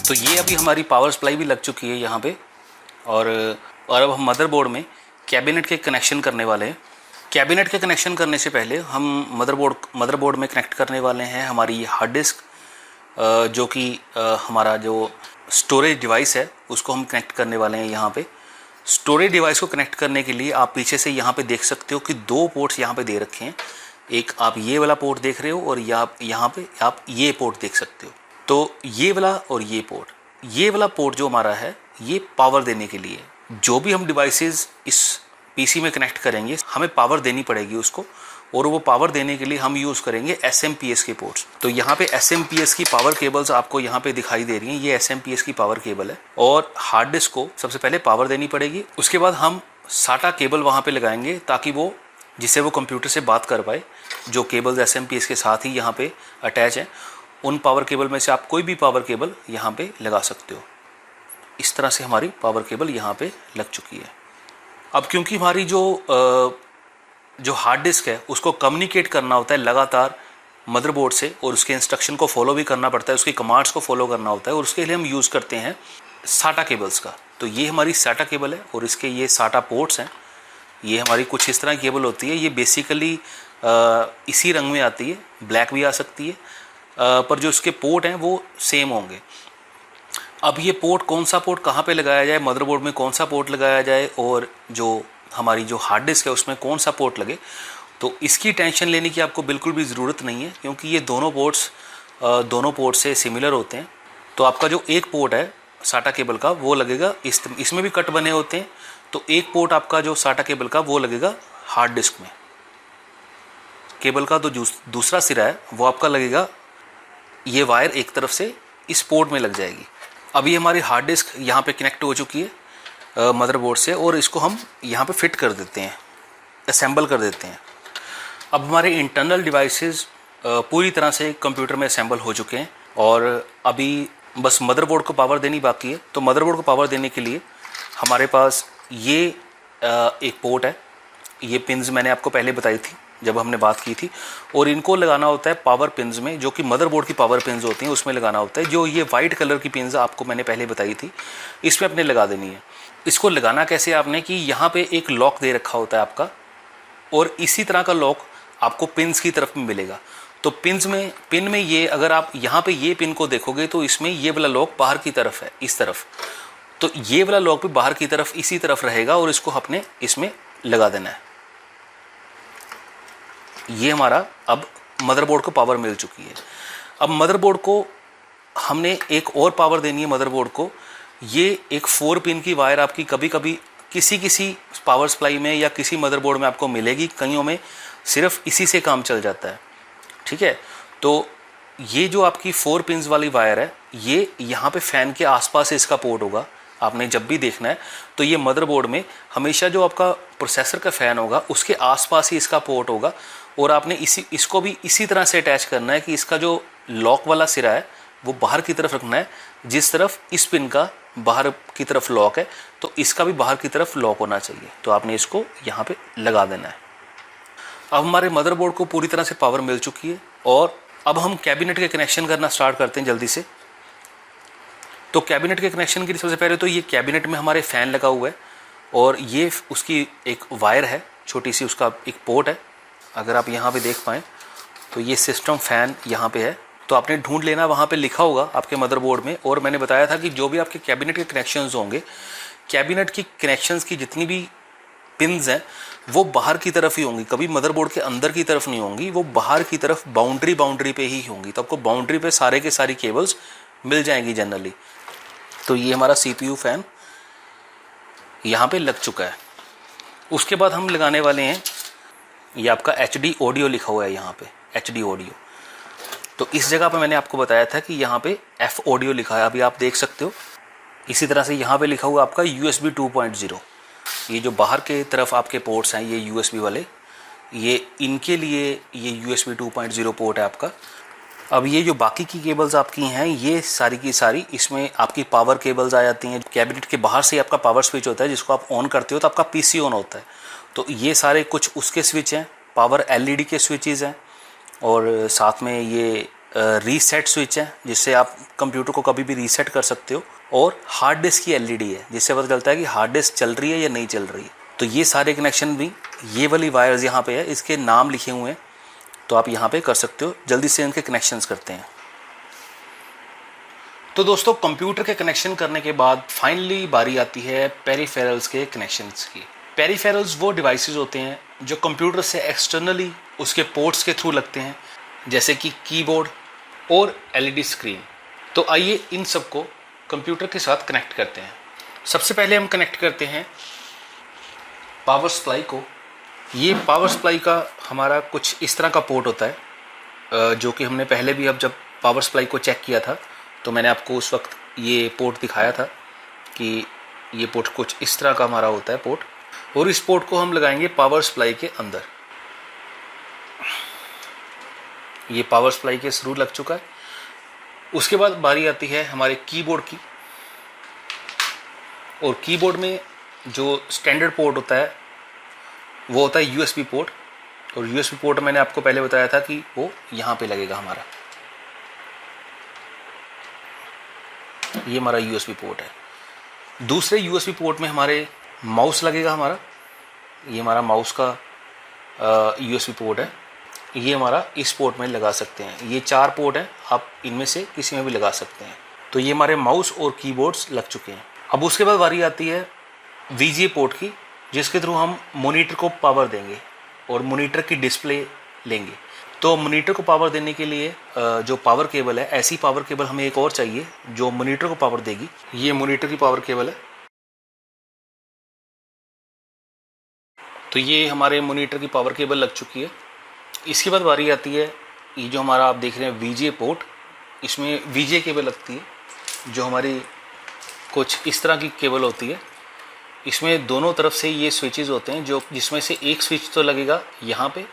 तो ये अभी हमारी पावर सप्लाई भी लग चुकी है यहाँ पे, और अब हम मदरबोर्ड में कैबिनेट के कनेक्शन करने वाले हैं। कैबिनेट के कनेक्शन करने से पहले हम मदरबोर्ड में कनेक्ट करने वाले हैं हमारी हार्ड डिस्क, जो कि हमारा जो स्टोरेज डिवाइस है उसको हम कनेक्ट करने वाले हैं यहाँ पे। स्टोरेज डिवाइस को कनेक्ट करने के लिए आप पीछे से यहाँ पे देख सकते हो कि 2 पोर्ट्स यहाँ पे दे रखे हैं। एक आप ये वाला पोर्ट देख रहे हो और यहाँ पे आप ये पोर्ट देख सकते हो। तो ये वाला और ये वाला पोर्ट जो हमारा है ये पावर देने के लिए। जो भी हम डिवाइसेस इस पीसी में कनेक्ट करेंगे हमें पावर देनी पड़ेगी उसको, और वो पावर देने के लिए हम यूज़ करेंगे SMPS के पोर्ट्स। तो यहाँ पे SMPS की पावर केबल्स आपको यहाँ पे दिखाई दे रही हैं, ये SMPS की पावर केबल है। और हार्ड डिस्क को सबसे पहले पावर देनी पड़ेगी, उसके बाद हम साटा केबल वहाँ पे लगाएंगे ताकि वो जिससे वो कंप्यूटर से बात कर पाए। जो केबल्स SMPS के साथ ही यहाँ पे अटैच हैं, उन पावर केबल में से आप कोई भी पावर केबल यहाँ पे लगा सकते हो। इस तरह से हमारी पावर केबल यहाँ पे लग चुकी है। अब क्योंकि हमारी जो हार्ड डिस्क है उसको कम्युनिकेट करना होता है लगातार मदरबोर्ड से, और उसके इंस्ट्रक्शन को फॉलो भी करना पड़ता है, उसकी कमांड्स को फॉलो करना होता है, और उसके लिए हम यूज़ करते हैं साटा केबल्स का। तो ये हमारी साटा केबल है और इसके ये साटा पोर्ट्स हैं। ये हमारी कुछ इस तरह केबल होती है। ये बेसिकली इसी रंग में आती है, ब्लैक भी आ सकती है, पर जो इसके पोर्ट हैं वो सेम होंगे। अब ये पोर्ट कौन सा पोर्ट कहाँ पे लगाया जाए, मदरबोर्ड में कौन सा पोर्ट लगाया जाए, और जो हमारी जो हार्ड डिस्क है उसमें कौन सा पोर्ट लगे, तो इसकी टेंशन लेने की आपको बिल्कुल भी ज़रूरत नहीं है, क्योंकि ये दोनों पोर्ट से सिमिलर होते हैं। तो आपका जो एक पोर्ट है साटा केबल का वो लगेगा इसमें भी कट बने होते हैं। तो एक पोर्ट आपका जो साटा केबल का वो लगेगा हार्ड डिस्क में। केबल का तो दूसरा सिरा है वो आपका लगेगा, ये वायर एक तरफ से इस पोर्ट में लग जाएगी। अभी हमारी हार्ड डिस्क यहाँ पे कनेक्ट हो चुकी है मदरबोर्ड से, और इसको हम यहाँ पे फिट कर देते हैं, असेंबल कर देते हैं। अब हमारे इंटरनल डिवाइसेस पूरी तरह से कंप्यूटर में असेंबल हो चुके हैं, और अभी बस मदरबोर्ड को पावर देनी बाकी है। तो मदरबोर्ड को पावर देने के लिए हमारे पास ये एक पोर्ट है। ये पिन्स मैंने आपको पहले बताई थी जब हमने बात की थी, और इनको लगाना होता है पावर पिन्स में, जो कि मदरबोर्ड की पावर पिन्स होती हैं उसमें लगाना होता है। जो ये वाइट कलर की पिन्स आपको मैंने पहले बताई थी, इसमें अपने लगा देनी है। इसको लगाना कैसे आपने कि यहाँ पे एक लॉक दे रखा होता है आपका, और इसी तरह का लॉक आपको पिन्स की तरफ में मिलेगा। तो पिन में ये अगर आप यहाँ पे ये पिन को देखोगे तो इसमें ये वाला लॉक बाहर की तरफ है, इस तरफ। तो ये वाला लॉक भी बाहर की तरफ इसी तरफ रहेगा, और इसको अपने इसमें लगा देना है। ये हमारा अब मदरबोर्ड को पावर मिल चुकी है। अब मदरबोर्ड को हमने एक और पावर देनी है मदरबोर्ड को। ये एक 4 पिन की वायर आपकी कभी कभी किसी पावर सप्लाई में या किसी मदरबोर्ड में आपको मिलेगी, कईयों में सिर्फ इसी से काम चल जाता है, ठीक है। तो ये जो आपकी 4 पिन्स वाली वायर है, ये यहाँ पे फैन के आसपास इसका पोर्ट होगा। आपने जब भी देखना है तो ये मदरबोर्ड में हमेशा जो आपका प्रोसेसर का फ़ैन होगा उसके आसपास ही इसका पोर्ट होगा, और आपने इसको भी इसी तरह से अटैच करना है कि इसका जो लॉक वाला सिरा है वो बाहर की तरफ रखना है। जिस तरफ इस पिन का बाहर की तरफ लॉक है तो इसका भी बाहर की तरफ लॉक होना चाहिए। तो आपने इसको यहाँ पे लगा देना है। अब हमारे मदरबोर्ड को पूरी तरह से पावर मिल चुकी है, और अब हम कैबिनेट के कनेक्शन करना स्टार्ट करते हैं जल्दी से। तो कैबिनेट के कनेक्शन के लिए सबसे पहले तो ये कैबिनेट में हमारे फ़ैन लगा हुआ है, और ये उसकी एक वायर है छोटी सी, उसका एक पोर्ट है। अगर आप यहाँ पे देख पाएँ तो ये सिस्टम फ़ैन यहाँ पे है। तो आपने ढूंढ लेना, वहाँ पे लिखा होगा आपके मदरबोर्ड में। और मैंने बताया था कि जो भी आपके कैबिनेट के कनेक्शंस होंगे, कैबिनेट की कनेक्शंस की जितनी भी पिन्स हैं वो बाहर की तरफ ही होंगी, कभी मदरबोर्ड के अंदर की तरफ नहीं होंगी, वो बाहर की तरफ बाउंड्री पे ही होंगी। तो आपको बाउंड्री पे सारे के सारी केबल्स मिल जाएंगी जनरली। तो ये हमारा CPU फ़ैन यहाँ पे लग चुका है। उसके बाद हम लगाने वाले हैं, ये आपका HD ऑडियो लिखा हुआ है यहाँ पे, HD ऑडियो। तो इस जगह पे मैंने आपको बताया था कि यहाँ पे F ऑडियो लिखा है, अभी आप देख सकते हो। इसी तरह से यहाँ पे लिखा हुआ आपका USB 2.0। ये जो बाहर के तरफ आपके पोर्ट्स हैं ये USB वाले, ये इनके लिए ये USB 2.0 पोर्ट है आपका। अब ये जो बाकी की केबल्स आपकी हैं ये सारी की सारी इसमें आपकी पावर केबल्स आ जाती हैं। कैबिनेट के बाहर से आपका पावर स्विच होता है, जिसको आप ऑन करते हो तो आपका PC ऑन होता है। तो ये सारे कुछ उसके स्विच हैं, पावर LED के स्विचेस हैं, और साथ में ये रीसेट स्विच है जिससे आप कंप्यूटर को कभी भी रीसेट कर सकते हो, और हार्ड डिस्क की LED है जिससे पता चलता है कि हार्ड डिस्क चल रही है या नहीं चल रही है। तो ये सारे कनेक्शन भी ये वाली वायर्स यहाँ पे है, इसके नाम लिखे हुए हैं, तो आप यहाँ पे कर सकते हो। जल्दी से इनके कनेक्शंस करते हैं। तो दोस्तों कंप्यूटर के कनेक्शन करने के बाद फाइनली बारी आती है पेरिफेरल्स के कनेक्शंस की। पेरिफेरल्स वो डिवाइसेस होते हैं जो कंप्यूटर से एक्सटर्नली उसके पोर्ट्स के थ्रू लगते हैं, जैसे कि कीबोर्ड और एलईडी स्क्रीन। तो आइए इन सब को कंप्यूटर के साथ कनेक्ट करते हैं। सबसे पहले हम कनेक्ट करते हैं पावर सप्लाई को। ये पावर सप्लाई का हमारा कुछ इस तरह का पोर्ट होता है, जो कि हमने पहले भी अब जब पावर सप्लाई को चेक किया था तो मैंने आपको उस वक्त ये पोर्ट दिखाया था कि ये पोर्ट कुछ इस तरह का हमारा होता है पोर्ट, और इस पोर्ट को हम लगाएंगे पावर सप्लाई के अंदर। ये पावर सप्लाई के थ्रू लग चुका है। उसके बाद बारी आती है हमारे कीबोर्ड की, और कीबोर्ड में जो स्टैंडर्ड पोर्ट होता है वो होता है यूएसबी पोर्ट, और यूएसबी पोर्ट मैंने आपको पहले बताया था कि वो यहाँ पे लगेगा हमारा। ये हमारा यूएसबी पोर्ट है। दूसरे यूएसबी पोर्ट में हमारे माउस लगेगा हमारा। ये हमारा माउस का यूएसबी पोर्ट है। ये हमारा इस पोर्ट में लगा सकते हैं। ये 4 पोर्ट हैं, आप इनमें से किसी में भी लगा सकते हैं। तो ये हमारे माउस और कीबोर्ड्स लग चुके हैं। अब उसके बाद बारी आती है वीजीए पोर्ट की, जिसके थ्रू हम मॉनिटर को पावर देंगे और मॉनिटर की डिस्प्ले लेंगे। तो मॉनिटर को पावर देने के लिए जो पावर केबल है, ऐसी पावर केबल हमें एक और चाहिए जो मॉनिटर को पावर देगी। ये मॉनिटर की पावर केबल है। तो ये हमारे मॉनिटर की पावर केबल लग चुकी है। इसके बाद बारी आती है ये जो हमारा आप देख रहे हैं वीजीए पोर्ट, इसमें वीजीए केबल लगती है जो हमारी कुछ इस तरह की केबल होती है। इसमें दोनों तरफ से ये स्विचेस होते हैं, जो जिसमें से एक स्विच तो लगेगा यहाँ पे।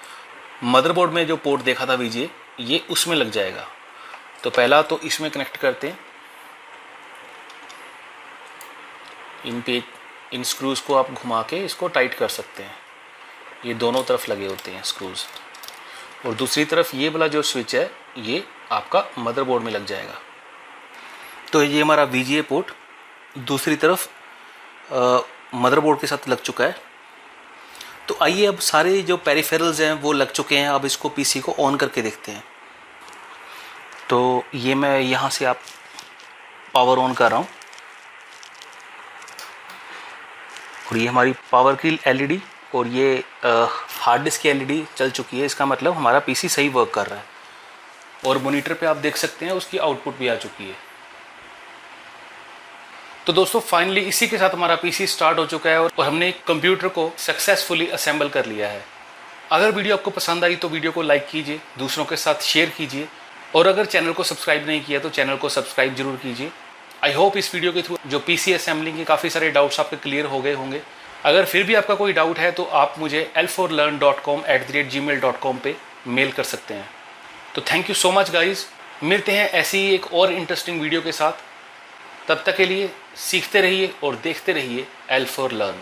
मदरबोर्ड में जो पोर्ट देखा था वीजीए, ये उसमें लग जाएगा। तो पहला तो इसमें कनेक्ट करते हैं। इन स्क्रूज को आप घुमा के इसको टाइट कर सकते हैं। ये दोनों तरफ लगे होते हैं स्क्रूज। और दूसरी तरफ ये वाला जो स्विच है ये आपका मदरबोर्ड में लग जाएगा। तो ये हमारा वीजीए पोर्ट दूसरी तरफ मदरबोर्ड के साथ लग चुका है। तो आइए अब सारे जो पेरिफेरल्स हैं वो लग चुके हैं। अब इसको पीसी को ऑन करके देखते हैं। तो ये मैं यहाँ से आप पावर ऑन कर रहा हूँ, और ये हमारी पावर की एलईडी और ये हार्ड डिस्क की एलईडी चल चुकी है। इसका मतलब हमारा पीसी सही वर्क कर रहा है। और मॉनिटर पे आप देख सकते हैं उसकी आउटपुट भी आ चुकी है। तो दोस्तों फाइनली इसी के साथ हमारा पीसी स्टार्ट हो चुका है और हमने कंप्यूटर को सक्सेसफुली असेंबल कर लिया है। अगर वीडियो आपको पसंद आई तो वीडियो को लाइक कीजिए, दूसरों के साथ शेयर कीजिए, और अगर चैनल को सब्सक्राइब नहीं किया तो चैनल को सब्सक्राइब जरूर कीजिए। आई होप इस वीडियो के थ्रू जो पीसी असेंबलिंग के काफ़ी सारे डाउट्स आपके क्लियर हो गए होंगे। अगर फिर भी आपका कोई डाउट है तो आप मुझे l4learn.com@gmail.com पे मेल कर सकते हैं। तो thank you so much guys. मिलते हैं ऐसी ही एक और इंटरेस्टिंग वीडियो के साथ। तब तक के लिए सीखते रहिए और देखते रहिए L4Learn।